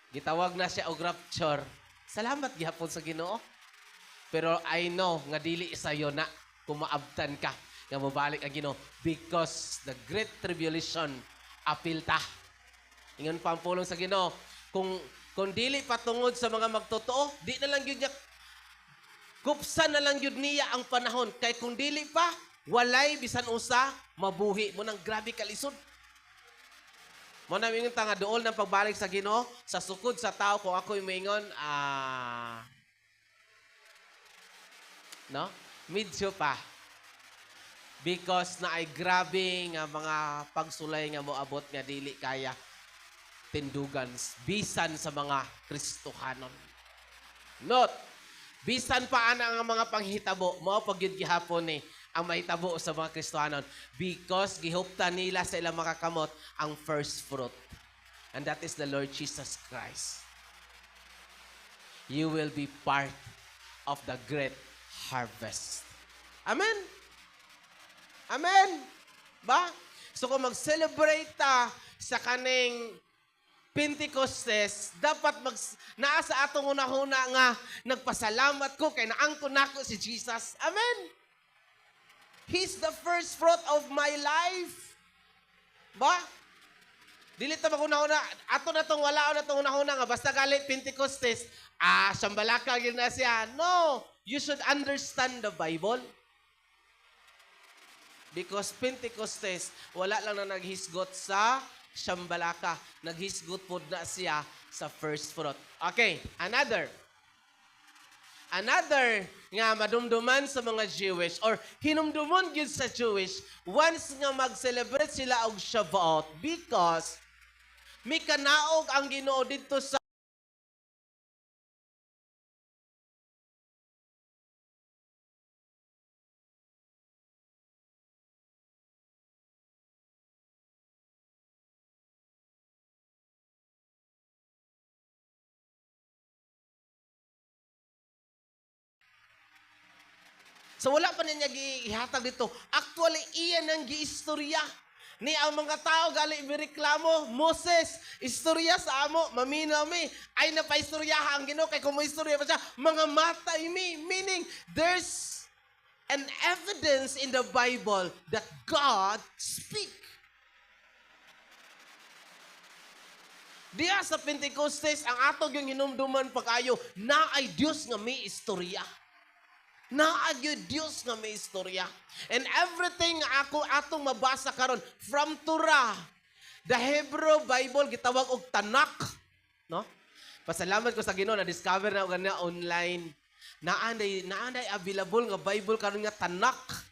gitawag na siya og rapture. Salamat gihapon sa Ginoo. Pero I know nga dili sayo na kung maabtan ka nga mobalik ang Ginoo because the great tribulation apil ta. Ingon pa ang pulong sa Ginoo, kung dili patungod sa mga magtotoo, di na lang yun niya kupsan na lang yun niya ang panahon. Kay kung dili pa, walay bisan usa mabuhi mo nang grabe kalisod. Mo na mingon ta nga duol ng pagbalik sa Ginoo sa sukod sa tao kung ako'y mingon no? Medyo pa. Because na ay grabe nga mga pagsulay nga moabot nga dili kaya tindugan bisan sa mga Kristohanon. Note, bisan pa ana nga mga panghitabo, mao pag yun gihapon ni ang mahitabo sa mga Kristohanon because gihuptan nila sa ilang makakamot ang first fruit. And that is the Lord Jesus Christ. You will be part of the great harvest. Amen? Amen? Ba? So kung mag-celebrate ta sa kaning Pentecostes, dapat naa sa atong una-una nga nagpasalamat ko kay naangkon nako si Jesus. Amen? He's the first fruit of my life. Ba? Dili ta maguna-una, ato na tong wala na tong una-una nga basta galit Pentecostes, sambalaka gyud na siya. No, you should understand the Bible. Because Pentecostes, wala lang na naghisgot sa sambalaka. Naghisgot po na siya sa first fruit. Okay, another nga madumduman sa mga Jewish or hinumdumon gyud sa Jewish once nga mag-celebrate sila og Shavuot because may kanaog ang Ginoo dito sa So wala pa niya gihatag dito. Actually, iyan ang giistorya. Ni ang mga tao gali ibireklamo, Moses, istorya sa amo, maminaw mi. Ay napaistoryahan ang Ginoo kay kung may istorya pa siya, mga matay mi. Meaning, there's an evidence in the Bible that God speak. Diya sa Pentecostes, ang atog yung hinumduman pag-ayo, na ay Diyos nga may istorya. Naagyo Diyos nga may istorya. And everything atong mabasa karon from Torah, the Hebrew Bible gitawag og Tanakh, no? Pasalamat ko sa Ginoo na discover na og online. Naanday available nga Bible karon nga Tanakh.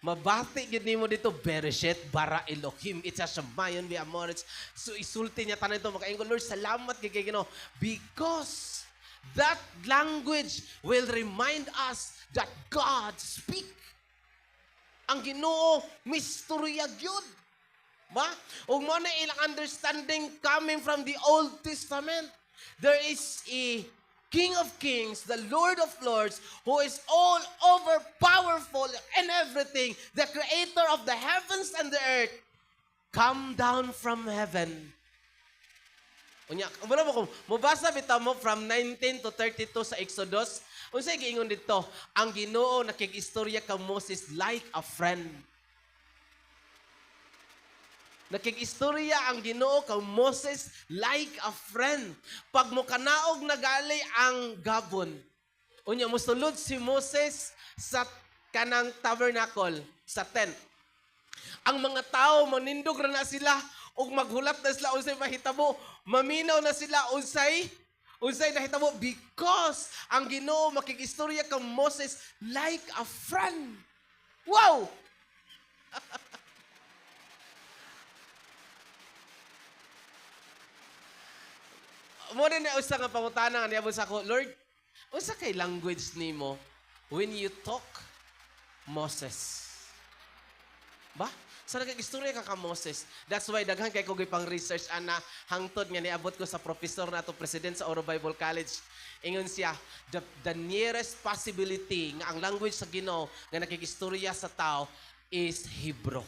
Mabati yun nimo dito, Bereshet, bara Elohim, itsa Shamayon, vi Amoritz. So isulti niya tanan ito, makaingon, Lord, salamat kay Ginoo. Because that language will remind us that God speak. Ang Ginoo, misturya gyud. Ba? Ug mo na ilang understanding coming from the Old Testament. There is a King of Kings, the Lord of Lords, who is all over powerful in everything, the creator of the heavens and the earth, come down from heaven. Unya, wala mo kung mubasa bitaw mo from 19 to 32 sa Exodus. Unsay giingon dito? Ang Ginoo nakigistorya ka Moses like a friend. Nakigistorya ang Ginoo kang Moses like a friend. Pag mo kanaog nagali ang gabon, unya musulod si Moses sa kanang tabernacle, sa tent. Ang mga tao manindog ra na sila ug maghulat na sila unsay mahitabo, maminaw na sila unsay nahitabo because ang Ginoo makigistorya kang Moses like a friend. Wow! Mo rin na usa nga pangutana nga niabot sa ako, Lord, usa kay language nimo when you talk Moses? Ba? Sa nagkag-istorya ka Moses. That's why daghan kay ko pang research ana hangtod nga niabot ko sa professor nato president sa Oro Bible College. Ingon siya, the nearest possibility nga ang language sa Ginoo nga nakikistorya sa tao is Hebrew.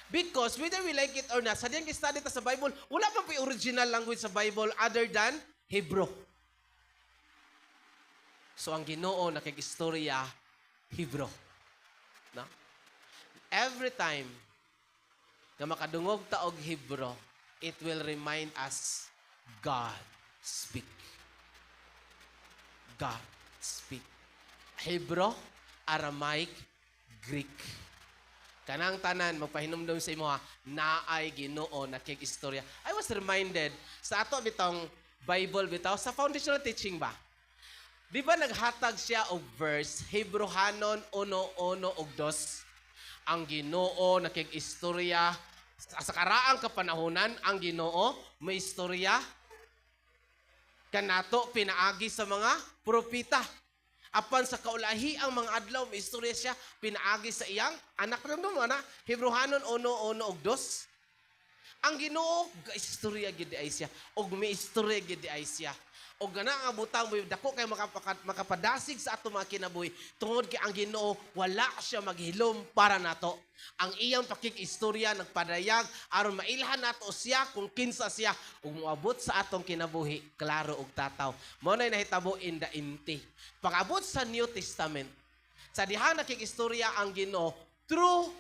Because whether we like it or not, sa diyang study ta sa Bible, wala pa po original language sa Bible other than Hebrew. So ang Ginoo nakikistorya Hebrew. No? Every time na makadungog ta og Hebrew, it will remind us God speak. God speak. Hebrew, Aramaic, Greek. Kanang tanan, magpahinumdum sa imo ha, naay Ginoo nakigistorya. I was reminded, sa ato bitong Bible bitaw, sa foundational teaching ba? Di ba naghatag siya og verse, Hebrehanon 1:1 og 2, ang Ginoo nakigistorya, sa karaang kapanahunan, ang Ginoo may istorya, kanato pinaagi sa mga propita. Apan sa kaulahi ang mga adlaw, may istorya siya, pinaagi sa iyang anak rin mo na, Hebrehanon 1:1 og 2. Ang Ginoo, istorya gid ay siya, og may istorya gid ay siya. Og gana nga butang mo, dako kay makapadasig sa ato mga kinabuhi, tungod kay ang Ginoo, wala siya maghilom para nato. Ang iyang pakikistorya nagpadayag, aron mailhan nato siya kung kinsa siya, ug moabot sa atong kinabuhi, klaro og tataw. Mao nay nahitabo in the inti. Pag-abot sa New Testament, sa diha nakikistorya ang Ginoo through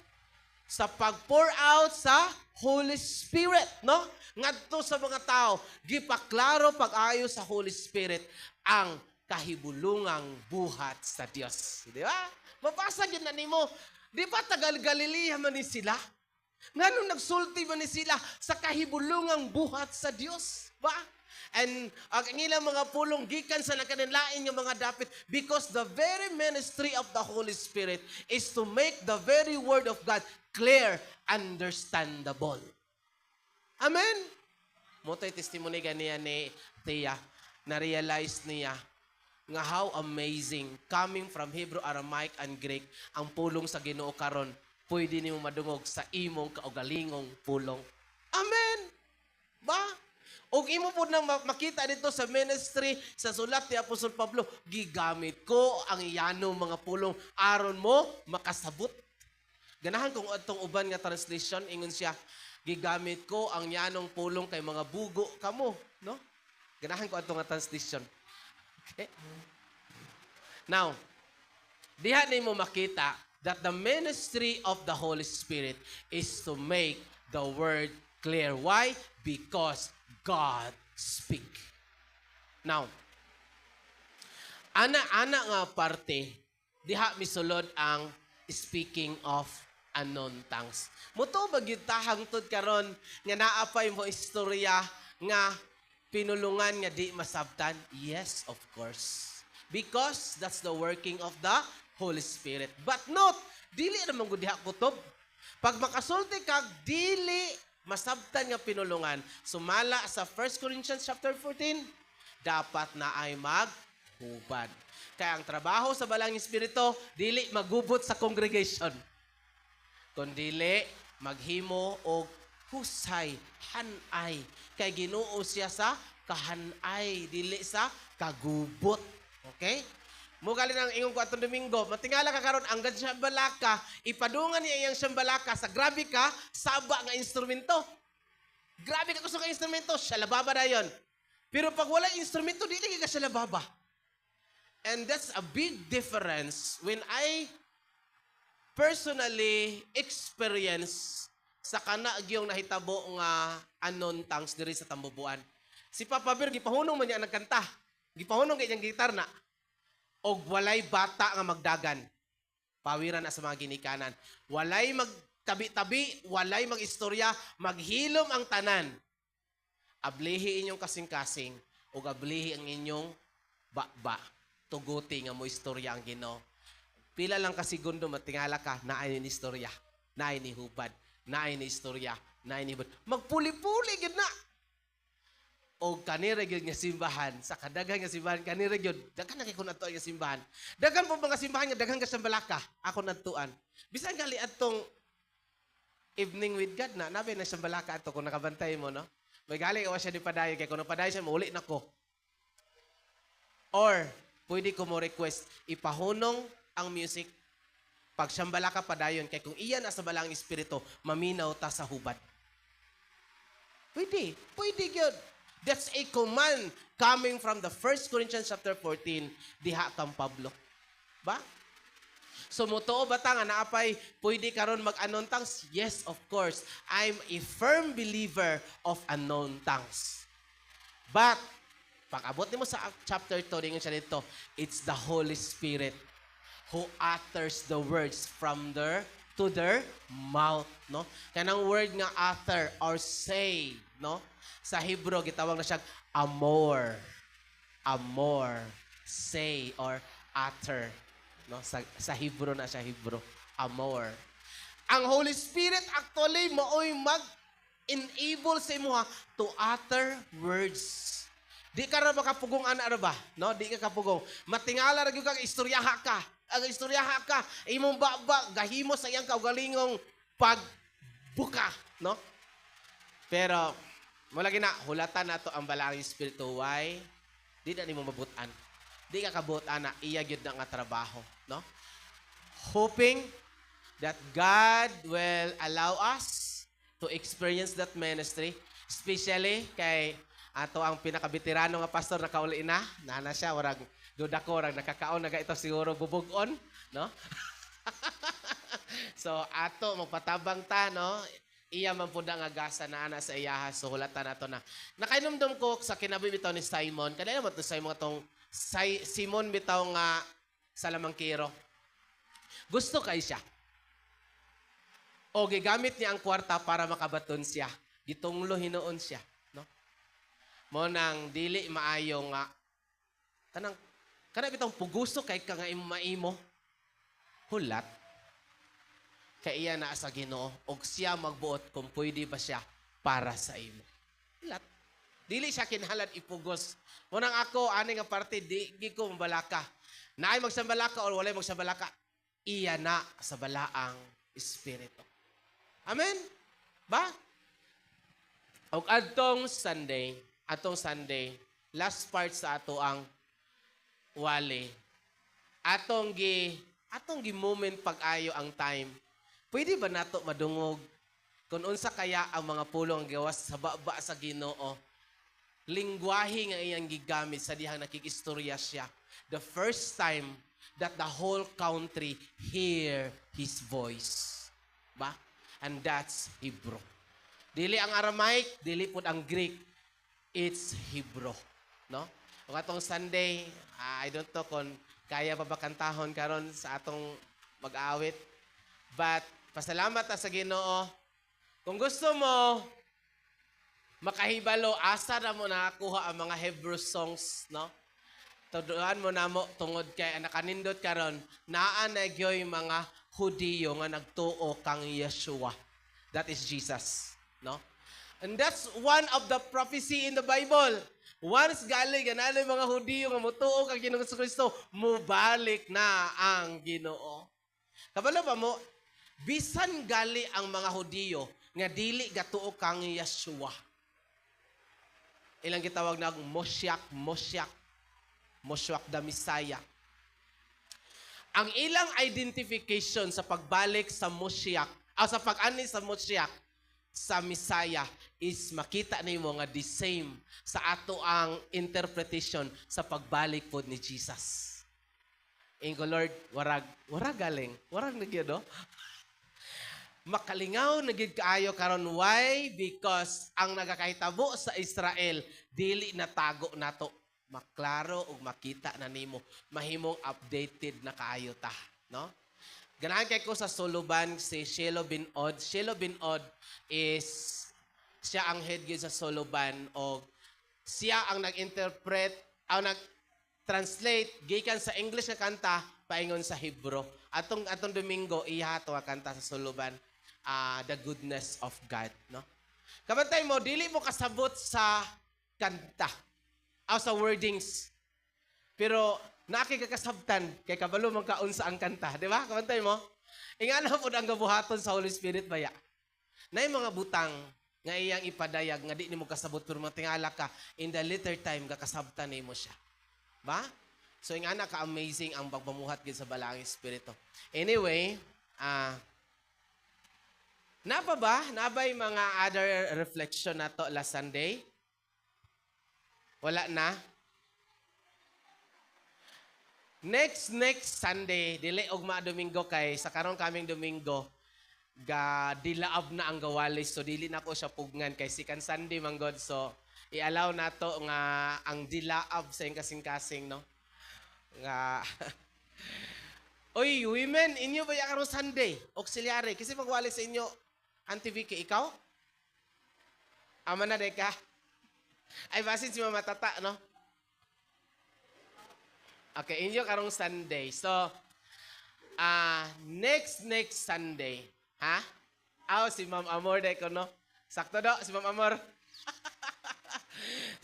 sa pag-pour out sa Holy Spirit, no? Ngadto sa mga tao, gipaklaro pag-ayo sa Holy Spirit ang kahibulungang buhat sa Dios. Di ba? Mabasa yun na nimo. Di ba tagal Galilea man ni sila? Nganong nagsulti man ni sila sa kahibulungang buhat sa Dios? Ba? And ang ilang mga pulong gikan sa nakanilain yung mga dapit because the very ministry of the Holy Spirit is to make the very word of God clear, understandable. Amen? Moto'y testimony ganiya ni Tia, na-realize niya nga how amazing coming from Hebrew, Aramaic, and Greek ang pulong sa Ginoo karon pwede nimo madungog sa imong kaugalingong pulong. Amen? Ba? O imo po nang makita dito sa ministry, sa sulat ni Apostol Pablo, gigamit ko ang iyanong mga pulong aron mo makasabot. Ganahan kung atong uban nga translation, ingon siya, gigamit ko ang yanong pulong kay mga bugo kamo, no? Ganahan ko atong nga translation. Okay? Now, diha na mo makita that the ministry of the Holy Spirit is to make the word clear. Why? Because God speak. Now, ana nga parte, diha misulod ang speaking of unknown tongues. Muto ba gyud ta hangtod karon nga naapay mo istorya nga pinulungan nga di masabtan? Yes, of course. Because that's the working of the Holy Spirit. But note, dili naman gud diha kutob. Pag makasulti kag dili masabtan nga pinulungan, sumala sa 1 Corinthians chapter 14, dapat na ay maghubad. Kaya ang trabaho sa balang espiritu, dili magubot sa congregation. Kundili maghimo og husay, hanay. Kay Ginoo siya sa kahanay, dili sa kagubot. Okay? Mugali ng ingong ko atong Domingo, matingala ka karon ang siyang balaka, ipadungan niya iyang siyang balaka sa grabe ka, saba nga instrumento. Grabe ka gusto nga instrumento, siya lababa na yun. Pero pag wala instrumento, dili ka siya lababa. And that's a big difference when I personally experience sa kanagyong nahitabo nga anon tangs diri sa Tambubuan. Si Papa Bear, gipahunong man niya nagkanta. Gipahunong kanyang gitar na. Og walay bata nga magdagan. Pawiran na sa mga ginikanan. Walay magtabi-tabi, walay magistorya, maghilom ang tanan. Ablihi inyong kasing-kasing, o ablihi ang inyong ba-ba. Tuguti nga mo istorya ang Ginoo. Pila lang ka segundo matingala ka, naay ni istorya, naay ni hubad, naay ni istorya, naay ni hubad. Magpuli-puli gid na. O kanira gyud nga simbahan, sa kadaghan nga simbahan, kanira gyud, daghan na kay kun ato nga simbahan. Daghan po mga simbahan nga daghan ka sa balaka, ako nantuan. Bisan gali atong evening with God na, nabi na sa balaka ato kung nakabantay mo, no? May gali ka siya di padayo, kaya kung napadayo siya, mauli na ko. Or, pwede ko mo request, ipahunong ang music, pag siyang balaka padayon, kaya kung iyan na sa balang espiritu, maminaw ta sa hubad. Pwede gyud. That's a command coming from the 1 Corinthians chapter 14, diha kang Pablo. Ba? So motoo ba ta nga naapay pwede karon mag-unknown tongues? Yes, of course. I'm a firm believer of unknown tongues. But pag abot nimo sa chapter 2 dingon siya dito, it's the Holy Spirit who utters the words from their to their mouth, no? Kanang word nga utter or say, no? Sa Hebrew, gitawag na siyang amor. Amor. Say or utter. No? Sa Hebrew na siya, Hebrew. Amor. Ang Holy Spirit actually maoy mag-enable sa imo to utter words. Di ka na makapugong ana ba? No? Di ka kapugong. Matingala ra gyud kang istoryaha ka. Ang istoryaha ka, imong baba, gahimo sa iyang kaugalingong pagbuka. No? Pero, mula gina, hulatan na to ang balang espiritu. Why? Di na mo mabutan. Di ka kabutan na iya gyud na nga trabaho. No? Hoping that God will allow us to experience that ministry. Especially kay ato ang pinakabeterano nga pastor na kauli na. Nana siya, warag duda ko, warag nakakaon na ito siguro bubugon. No? So, ato, magpatabang ta, no? Iya man po nga gasa na ana sa iyaha. So, hulatan na to na. Nakainumdum ko sa kinabi bitaw ni Simon. Kanina mo ito Simon itong Simon bitaw nga salamangkiro. Gusto kay siya. O gigamit niya ang kwarta para makabaton siya. Gitunglo hinoon siya. No? Mo nang dili maayo nga. Kanang bitaw pugusto kay ka nga maimo. Hulat. Kay iya na sa Ginoo og siya magbuot kung pwede ba siya para sa imo. Lat. Dili siya kinahanglan ipugos. Munang ako ani nga parte di ko mabalaka. Naay magsambalaka o walay magsambalaka, iya na sa balaang espiritu. Amen. Ba? Og atong Sunday, last part sa ato ang wali. Atong gi moment pag-ayo ang time. Pwede ba nato madungog kung unsa kaya ang mga pulong gawas sa baba sa Ginoo? Lingwahe nga iyang gigamit sa dihang nakikistorya siya. The first time that the whole country hear His voice. Ba? And that's Hebrew. Dili ang Aramaic, dili pud ang Greek. It's Hebrew. No? O atong Sunday, I don't know kung kaya pa ba kantahon karon sa atong mag-awit. But pasalamat ta sa Ginoo. Kung gusto mo makahibalo asa na mo nakakuha ang mga Hebrew songs, no? tuduan mo namo tungod kay nakanindot karon naa na gyoy mga Hudiyo nga nagtuo kang Yeshua. That is Jesus, no? And that's one of the prophecy in the Bible. Once gali ganali mga Hudiyo nga motuo kang Ginoong Kristo, mubalik na ang Ginoo. Kabalo pa mo, bisan gali ang mga Hudiyo nga dili gatuo kang Yeshua. Ilang gitawag na Moshiach the Messiah. Ang ilang identification sa pagbalik sa Moshiach, sa pag-ani sa Moshiach, sa Messiah, is makita nimo nga the same sa ato ang interpretation sa pagbalik pod ni Jesus. Ingo Lord, warag galing. Warag nagyo, no? Makalingaw na gid kaayo karon. Why? Because ang nagakahitabo sa Israel dili natago nato. Maklaro ug makita na nimo, mahimong updated na kaayo ta, no? Ganahan kay ko sa Soloban si Shelo bin Od. Shelo bin Od is siya ang head gyud sa Soloban o siya ang nag-interpret o nag-translate gikan sa English nga kanta paingon sa Hebro. Atong Domingo iya to nga kanta sa Soloban, The Goodness of God, no? Kabantay mo dili mo kasabot sa kanta sa wordings. Pero nakikakasabtan kay kabalo man kaon sa ang kanta, di ba? Kabantay mo. Ingana po ang gabuhaton sa Holy Spirit baya. Nay mga butang nga iyang ipadayag nga di nimo kasabot pero matingala ka in the later time kakasabtan nimo siya. Ba? So ingana ka amazing ang pagpamuhat gid sa Balangin Espiritu. Anyway, napa ba? Nabay mga other reflection nato last Sunday? Wala na? Next Sunday, dili ugma Domingo kay sa karon kaming Domingo, dilaab na ang gawalis. So dili na ko siya pugnan kay second Sunday man God. So i-allow nato nga ang dilaab sa kasing-kasing, no? Nga Oy, women, inyo ba ya karon Sunday? Auxiliary kasi magwalis sa inyo. Auntie Vicky, ikaw? Ama na de ka? Ay, basin si Mama Tata, no? Okay, inyo karong Sunday. So, next Sunday, ha? Si Ma'am Amor de ko, no? Sakto do, si Ma'am Amor.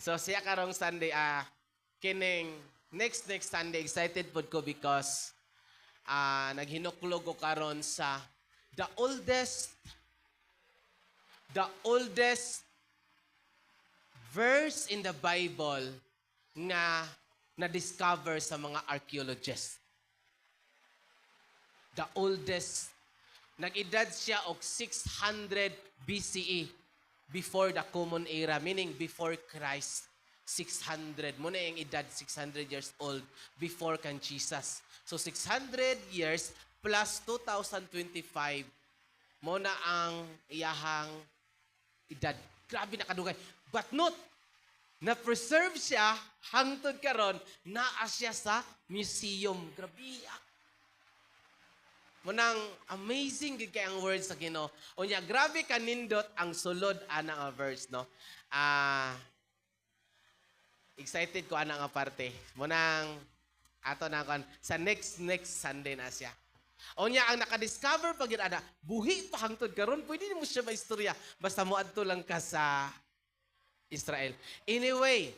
So, siya karong Sunday, kining next Sunday, excited po ko because naghinuklog ko karon sa the oldest verse in the Bible nga na-discover sa mga archaeologists. The oldest. Nag-edad siya og 600 BCE, before the Common Era, meaning before Christ. 600. Muna yung edad, 600 years old before kan Jesus. So 600 years plus 2025, muna ang iyahang edad. Grabe na kadugay. But note, na-preserve siya hangtod karon, naa siya sa museum. Grabe. Munang amazing gid kay ang words sa Ginoo. Unya grabe kanindot ang sulod ana nga verse, no? Excited ko ana nga parte. Munang ato na kon sa next Sunday na siya. Unya ang naka-discover pag ana, buhi pa hangtod karon, pwede mo siya maistorya basta moadto lang ka sa Israel. Anyway,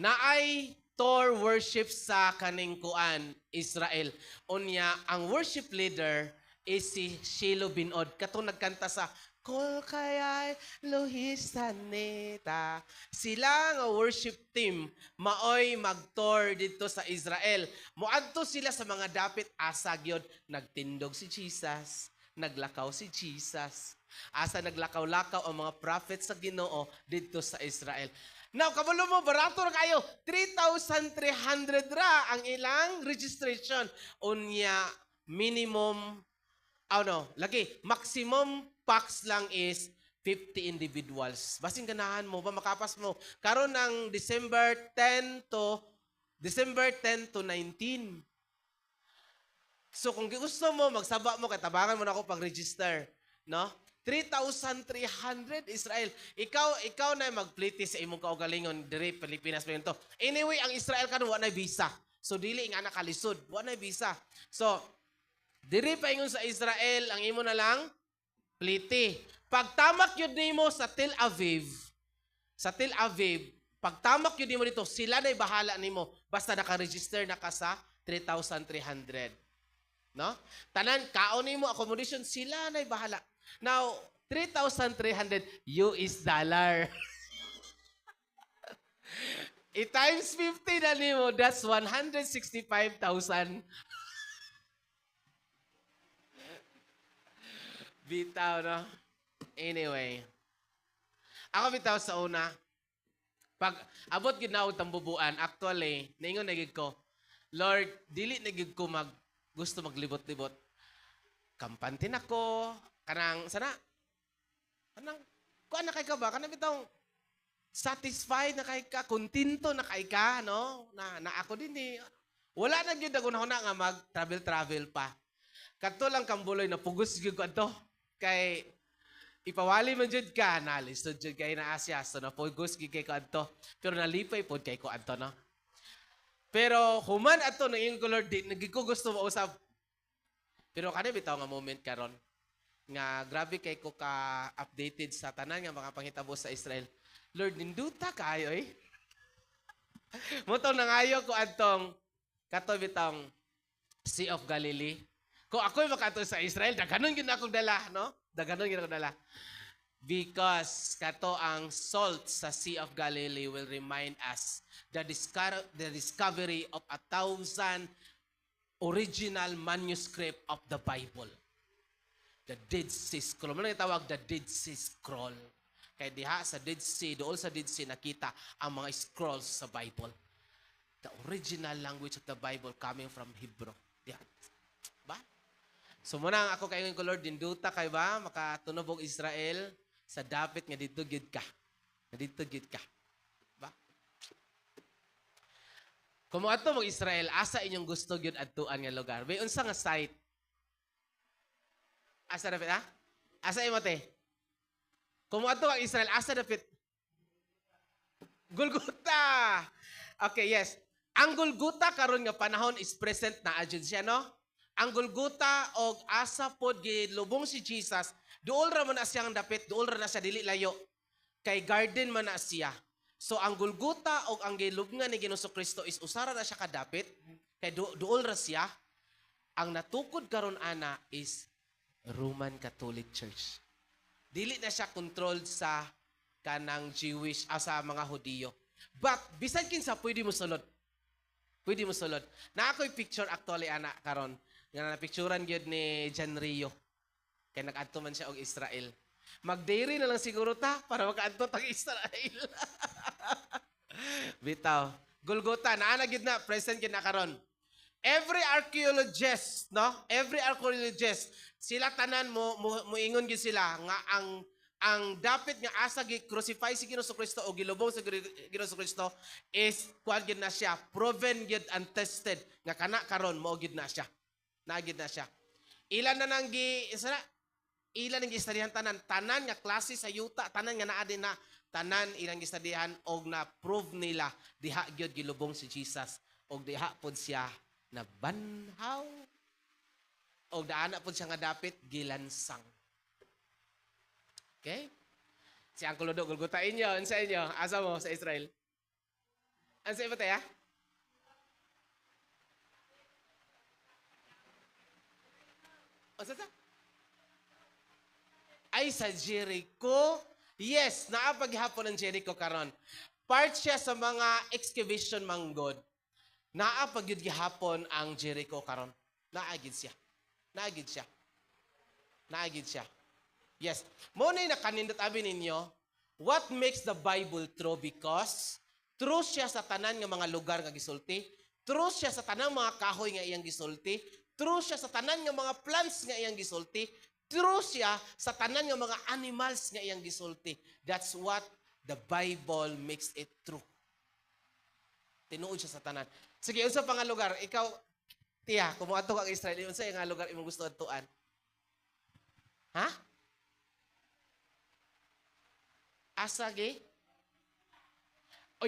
naay Thor worship sa kaning kuan Israel. Unya ang worship leader is si Shelo bin Od. Katong nagkanta sa Kol kaya'y luhis sanita. Sila nga worship team maoy mag-tour dito sa Israel. Moadto sila sa mga dapit asagyod. Nagtindog si Jesus. Naglakaw si Jesus. Asa naglakaw-lakaw ang mga prophets sa Ginoo dito sa Israel. Now, kabalo mo, barato na kayo. 3,300 ra ang ilang registration. Unya, minimum, maximum pax lang is 50 individuals. Basing ganahan mo ba, makapas mo. Karon ng December 10 to 19. So, kung gusto mo, magsaba mo, katabangan mo na ako pag-register. No? 3,300 Israel. Ikaw na magpliti sa imong kaugalingon diri Pilipinas pa yun to. Anyway, ang Israel karon wa na visa. So dili nga nakalisod, wa na visa. So diri pa ingon sa Israel, ang imo na lang pliti. Pagtamak yun nimo sa Tel Aviv, pagtamak yun nimo dito, sila na'y bahala nimo basta naka-register na ka sa 3,300. No? Tanan, kaon nimo accommodation, sila na'y bahala. Now, 3,300 US dollar. I-times 50 na nimo, that's 165,000. Bitaw, no? Anyway. Ako bitaw sa una, pag abot gid na og tambubuan, actually, naingon na gid ko, Lord, dili na gid ko gusto maglibot-libot. Kampante na ko, kanang kuan na kay ka ba? Kanang bitaw satisfied na kay ka, kontento na kay ka, no? Na ako din eh. Wala na gyud ako na nga mag-travel pa. Kadto lang kambuloy na pugos gyud ko adto. Kay ipawali man jud ka, nalisod jud kay na Asya, so na pugos gyud kay ko adto. Pero nalipay pod kay ko adto, no? Pero human ato nang iyong Lord, nagig ko gusto mausap. Pero kani bitaw nga moment karon nga grabe kay ko ka updated sa tanan nga mga panghitabo sa Israel. Lord, ninduta kaayo eh. Mutong nangayo ko adtong kato bitang Sea of Galilee. Kung ako'y makato sa Israel, daganon gid akong dala, no? Daganon gid akong dala. Because kato ang salt sa Sea of Galilee will remind us the discovery of 1,000 original manuscript of the Bible. The Dead Sea Scroll. Ano yung tawag? The Dead Sea Scroll. Kaya diha sa Dead Sea, doon sa Dead Sea nakita ang mga scrolls sa Bible. The original language of the Bible coming from Hebrew. Diha. Ba? So muna ako kayo ko Lord, dinduta kay ba makatunobog Israel sa dapit nga dito gid ka. Nga dito gid ka. Ba? Kung ato mo Israel, asa inyong gusto gyud adtuan nga lugar? May unsa nga site? Asa dapit ha? Asa imo te? Kung ato ang Israel, asa dapit? Golgotha. Okay, yes. Ang Golgotha karon nga panahon is present na adjud siya, no? Ang Golgotha og asa pod gilubong si Jesus, duol ra man na siyang dapit, duol ra na siya dili layo. Kay garden man na siya. So ang Golgotha og ang gilubngan ni Ginoong Kristo is usara na siya kadapit, kay duol ra siya. Ang natukod karon ana is Roman Catholic Church. Dili na siya controlled sa kanang Jewish sa mga Hudiyo. But bisan kinsa pwede mo sulod. Pwede mo sulod. Na ako'y picture actually ana karon nga napicturean gyud ni Jan Rio. Kay nag-adto man siya og Israel. Mag-dairy na lang siguro ta para maka-adto tag Israel. Bitaw. Golgotha na gyud na present gyud na karon. Every archaeologist, no? Every archaeologist, sila tanan moingon gyud sila nga ang dapit nga asa gi-crucify si Ginoong Kristo o gilubong si Ginoong Kristo is kuan gyud na siya, proven gyud and tested nga kana karon mao gyud na siya. Nagid na siya. Ilan na nang ilan ang gistudihan tanan nga klase sa yuta, tanan nga naa din na tanan ilang gistudihan og na prove nila diha gyud gilubong si Jesus og diha pod siya na banhaw og daana pod siya nga dapit gilansang. Okay? Si Uncle Lodo, gulgutain nyo. Ano sa inyo? Asa mo sa Israel? Ano sa iba tayo? O sa ta? Ay, sa Jericho? Yes, naapaghapon ng Jericho karon. Part siya sa mga excavation manggod. Naapagyud gihapon ang Jericho karon. Naagid siya. Naagid siya. Naagid siya. Yes. Mo na nakanindot abi ninyo, what makes the Bible true? Because true siya sa tanan nga mga lugar nga gisulti, true siya sa tanang mga kahoy nga iyang gisulti, true siya sa tanan nga mga plants nga iyang gisulti, true siya sa tanan nga mga animals nga iyang gisulti. That's what the Bible makes it true. Tinuod siya sa tanan. Sige, unsa pa nga lugar? Ikaw, tiya, kung ato kang Israel, unsa nga lugar imong gusto adtuan? Ha? Asa gi? Oh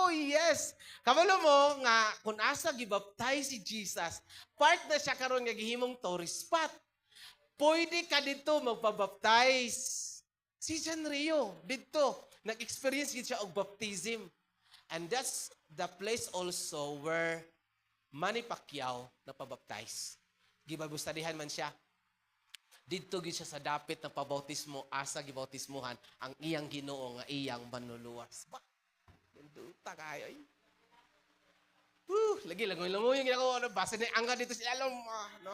yes. Kabalo mo nga kung asa gibaptize si Jesus, part na siya karon nga gihimong tourist spot. Pwede ka dito magpabaptize. Si John Rio dito nag-experience gid siya og baptism. And that's the place also where Manny Pacquiao napabaptize. Gibabustadihan man siya. Dito gid siya sa dapit ng pabautismo, asa gibautismuhan ang iyang Ginoo nga iyang manluluwas. Duta kayo. Lagi langoy-langoy yung ginagawa ko. Basta na angga dito sila alam mo. No?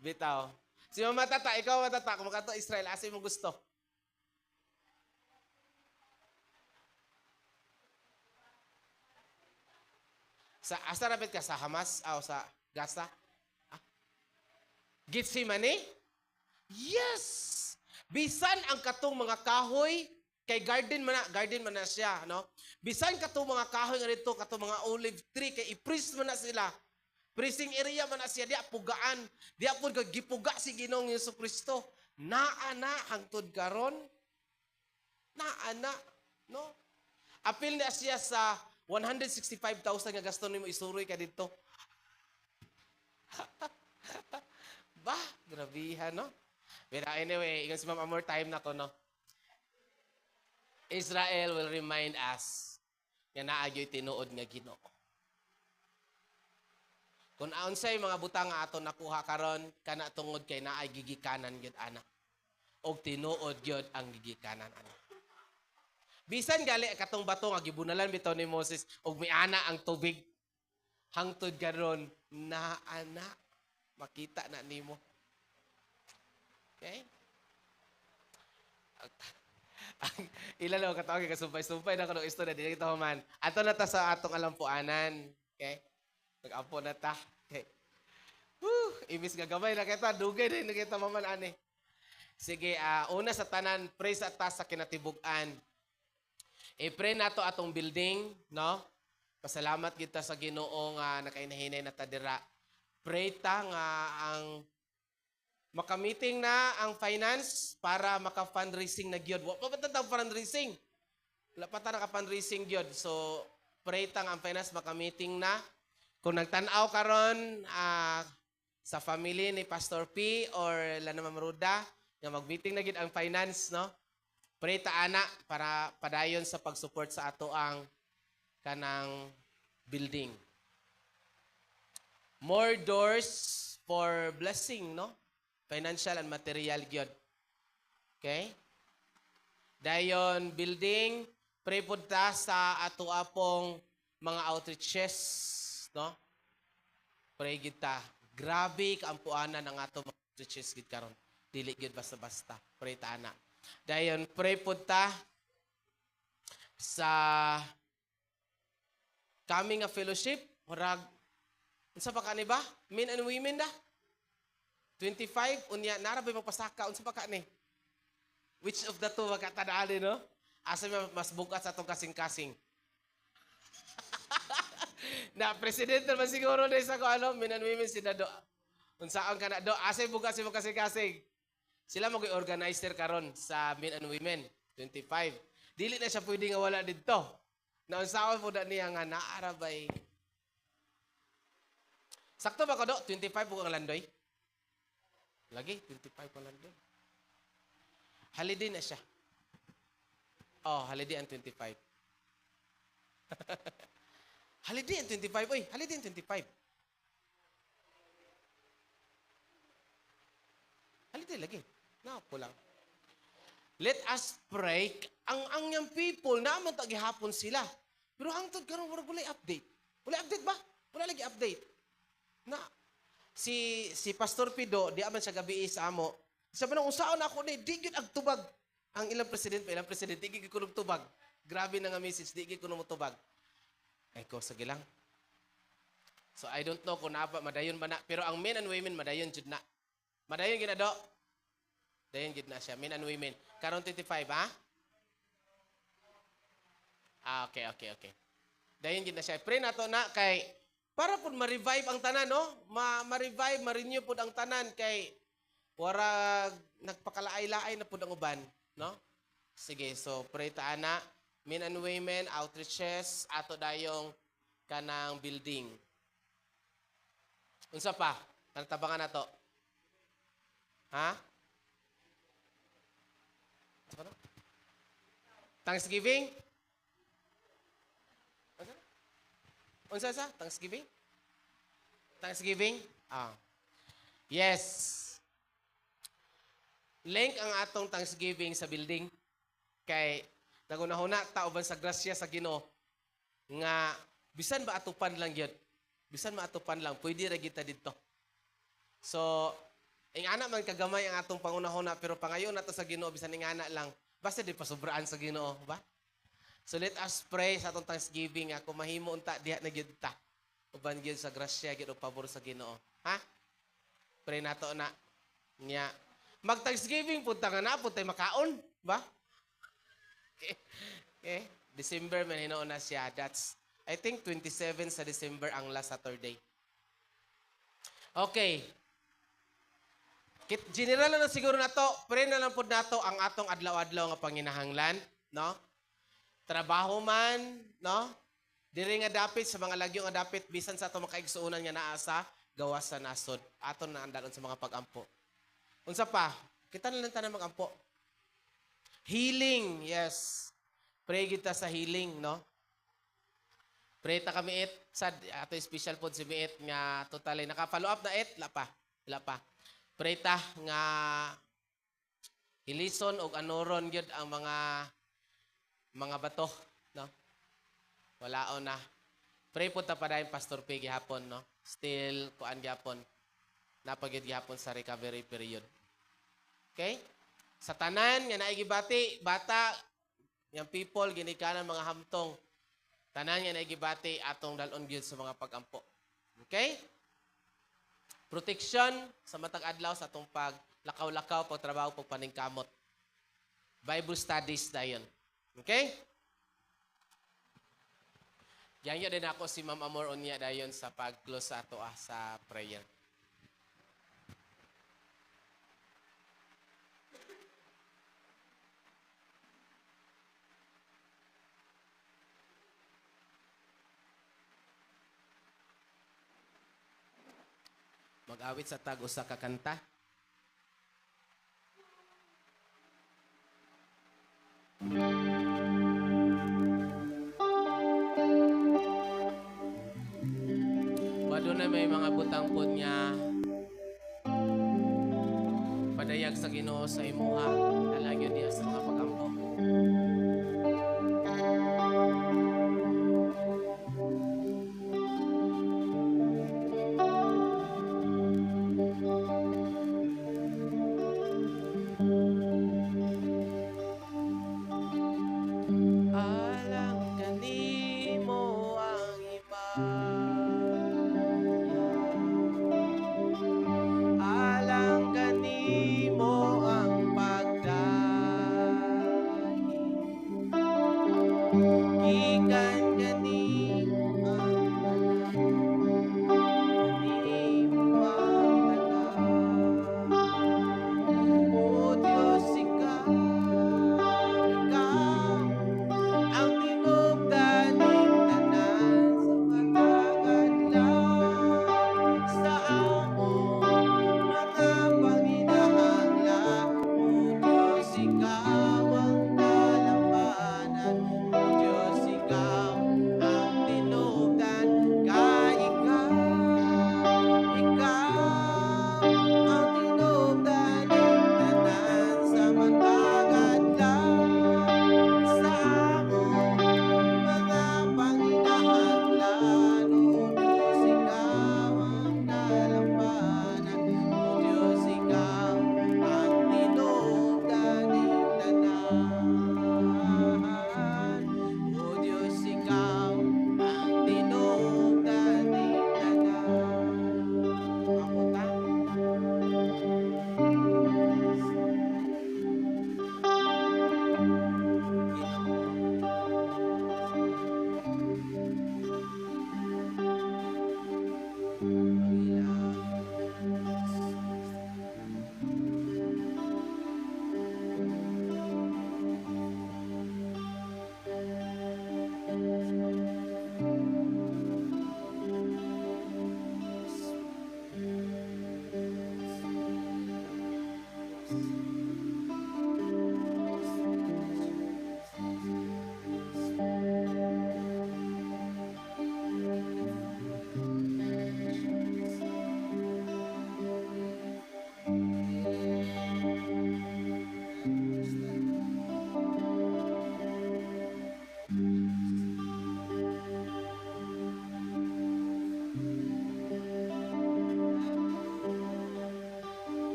Bitaw. Si Mama Tata, ikaw Mama Tata, kung makato Israel, asa mo gusto? Asa rapit ka? Sa Hamas? O sa Gaza? Gitsemane? Yes! Bisan ang katong mga kahoy, kay garden man na siya, no? Bisan katong mga kahoy nga dito, katong mga olive tree, kay i-priest man na sila. Priesting area man na siya, di pugaan. Di po gipuga si Ginoong Yesu Kristo. Naana hangtod karon. Naana, no? Apil na siya sa 165,000 nga gasto nimo isuroy ka dito. Grabihan, no? But anyway, ingon si Ma'am Amor, time na to, no? Israel will remind us nga naagyo'y tinuod nga Ginoo. Kung aunsay mga butang nga ato nakuha karon kana tungod kay naay gigikanan gyud ana. Og tinuod gyud ang gigikanan ana. Bisan gali katong bato nga gibunalan bitaw ni Moses og miana ang tubig. Hangtod karon na ana makita na nimo. Okay? Ilan lang katawag kasumpay-sumpay na kanong istorya dili kita human. Ato na ta sa atong alampuanan. Okay? Nag-ampo na ta. Okay. Ibis nga gamay na kita, dugay din na kita maman ani. Sige, una sa tanan, pray sa ta sa kinatibuk-an. I-pray nato atong building, no? Pasalamat kita sa Ginoo nga nakainahinay na ta dira. Pray ta nga ang makamiting na ang finance para maka-fundraising na gyud. Wa pa ta fundraising. Wala pa ta naka-fundraising gyud. So, pray ta nga ang finance makamiting na. Kung nagtanaw karon sa family ni Pastor P or Lana Mamruda, nga mag-meeting na gyud ang finance, no? Pray ta ana para padayon sa pag-support sa ato ang kanang building. More doors for blessing, no? Financial and material gyud. Okay? Dayon building, pray pud ta sa ato apong mga outreaches, no? Pray gid ta. Grabe kaampuanan ang ato mga outreaches gid karon. Dili gid basta-basta. Pray ta ana. Dayon pray pud ta sa coming a fellowship, murag unsa pa kani ba? Men and women da? 25 unya nara ba magpasaka unsa pa kani? Which of the two makatanaali, no? Asa mas bukas atong kasing-kasing. Na presidente man siguro na isa ko ano, men and women sinado. Unsaon kana do? Asa bukas mo kasing-kasing? Sila mag-organizer karon sa men and women 25. Dili na siya pwede nga wala didto. Na unsaon po da niya nga naarabay. Sakto ba ko do? 25 po ang landoy? Lagi, 25 pa lang doon. Holiday na siya. Oh, holiday ang 25. Holiday ang 25. Oy, holiday ang 25. Holiday lagi. No, kulang. Let us pray. Ang young people, naman tagihapon sila. Pero hangtod karon wala update. Wala update ba? Wala lagi update. Na, si Pastor Pido, di aman sa gabi sa amo. Sabi na, usaon ako ni, di gyud agtubag. Ang ilang president, di gyud kuno tubag. Grabe na nga message, di gyud kuno motubag. Ay ko, sige lang. So, I don't know kung naapa, madayon ba na. Pero ang men and women, madayon jud na. Madayon ginado. Dayon gid na siya, men and women. Karon 25, ha? Okay. Dayon gid na siya. Pray nato na kay para pud ma-revive ang tanan, no? Ma-revive, ma-renew pud ang tanan kay wara nagpakalaay-laay na pud ang uban, no? Sige, so pray ta ana. Men and women, outreaches, ato dayong kanang building. Unsa pa? Tabangan nato. Ha? Ano? Thanksgiving? Unsa sa? Thanksgiving? Thanksgiving? Ah. Yes. Link ang atong Thanksgiving sa building. Kay nagunahuna tauban sa grasya sa Ginoo nga bisan ba atupan lang yun. Bisan maatupan lang, pwede ra kita dito. So, ingana man kagamay ang atong pangunahuna pero pangayon nato sa Ginoo bisan ingana lang. Basta di pasubraan sa Ginoo, ba? So let us pray sa atong Thanksgiving ako mahimo unta diha na gyud ta. Uban gyud sa grasya gyud og pabor sa Ginoo. Ha? Pray nato na nya. Mag Thanksgiving punta nga na tay makaon, ba? Okay. December man hinuon na siya. That's I think 27 sa December ang last Saturday. Okay. General na siguro nato, pray na lang pud nato ang atong adlaw-adlaw nga panginahanglan, no? Trabaho man, no? Diri nga dapit sa mga lagyo nga dapit bisan sa ato makaigsuonan nga naa sa gawas sa nasod. Aton na andalon sa mga pag-ampo. Unsa pa? Kita na lang tanan mag-ampo. Healing, yes. Pray kita sa healing, no? Pray ta kami it sa ato special pod si Miit nga totally naka-follow up na it, la pa. Pray ta nga hilison og anoron gyud ang mga bato, no? Walaon na. Pray po ta pa dahil Pastor P gihapon, no? Still kuan gihapon. Napagyud gihapon sa recovery period. Okay? Sa tanan nga naigibati, bata, yang people ginikanan mga hamtong. Tanan nga naigibati atong dalon gyud sa mga pag-ampo. Okay? Protection sa matag adlaw sa atong paglakaw-lakaw, pagtrabaho, pagpaningkamot. Bible studies dayon. Okay? Yan din ako si Ma'am Amor unya dayon sa pag-close sa ato sa prayer. Mag-awit sa tag usa ka kanta. Wado na may mga butang pod niya. Padayag sa Ginoo sa imuha. Dalagyo diya sa mga pagampo. Alang kanimo ang iba. Alang kanimo ang pagdaya.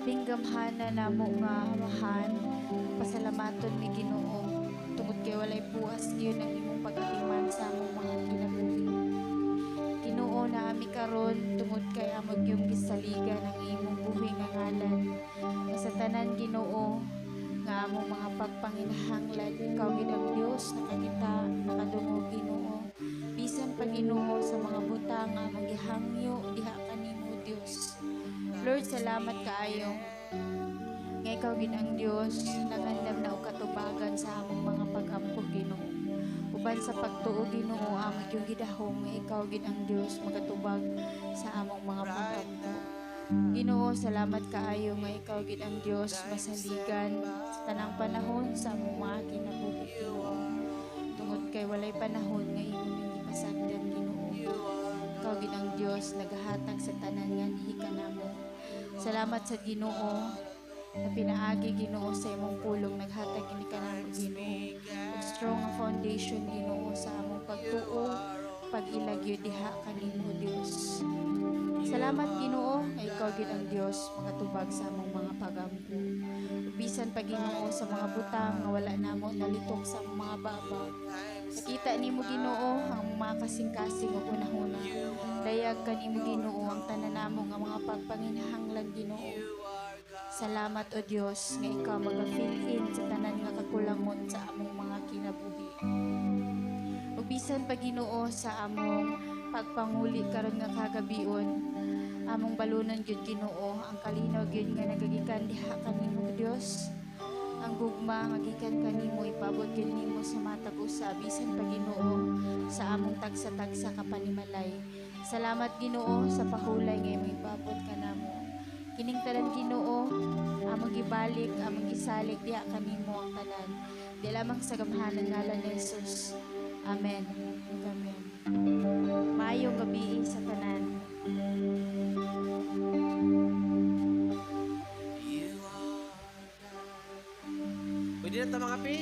labing gamhana namo nga amahan, pasalamaton mi Ginoo, tungod kay walay puas gyud ang imong pag-atiman sa among mga kinabuhi. Ginoo na ami karon tungod kay amo gyud gisaligan ang imong buhi nga ngalan. Nga sa tanan Ginoo nga among mga pagpanginahanglan, ikaw gid ang Dios nakakita, nakadungog Ginoo. Bisan pa Ginoo sa mga butang nga among gihangyo diha kanimo Dios. Lord, salamat kaayo nga ikaw gid ang Dios nagandam na og katubagan sa among mga pag-ampo Ginoo. Uban sa pagtuo Ginoo amo gyud gidahom nga ikaw gid ang Dios magatubag sa among mga pag-ampo. Ginoo, salamat kaayo nga ikaw gid ang Dios masaligan sa tanang panahon sa among mga kinabuhi Ginoo. Tungod kay walay panahon nga imong gipasagdan Ginoo. Ikaw gid ang Dios nagahatag sa tanan nga nihikan namo. Salamat sa Ginoo na pinaagi Ginoo sa imong pulong naghatag ini kanamo Ginoo. Ug strong nga foundation Ginoo sa among pagtuo, pag-ilagyo diha kanimo Dios. Salamat Ginoo nga ikaw gid ang Dios magatubag sa among mga pagampo. Bisan pa Ginoo sa mga butang nga wala namo nalitok sa among mga baba. Nakita nimo Ginoo ang mga kasing-kasing ug unahuna. Dayag kanimo Ginoo ang tanan namo nga mga pagpanginahanglan Ginoo. Salamat o Dios nga ikaw maga-fill in sa tanan nga kakulangon sa among mga kinabuhi. Ug bisan pa Ginoo sa among pagpanguli karon nga kagabion, among balunan gyud Ginoo ang kalinaw gyud nga nagagikan diha kanimo Dios. Ang gugma nga gikan kanimo ipabot gyud nimo sa matag usa bisan pa Ginoo sa among tagsa-tagsa ka panimalay. Salamat Ginoo sa pahulay nga imong ipabot kanamo. Kining tanan Ginoo among gibalik, among gisalig diha kanimo ang tanan. Di lamang sa gamhanan ngalan ni Jesus. Amen. Amen. Maayong gabi sa tanan. Pwede na ito mga pi?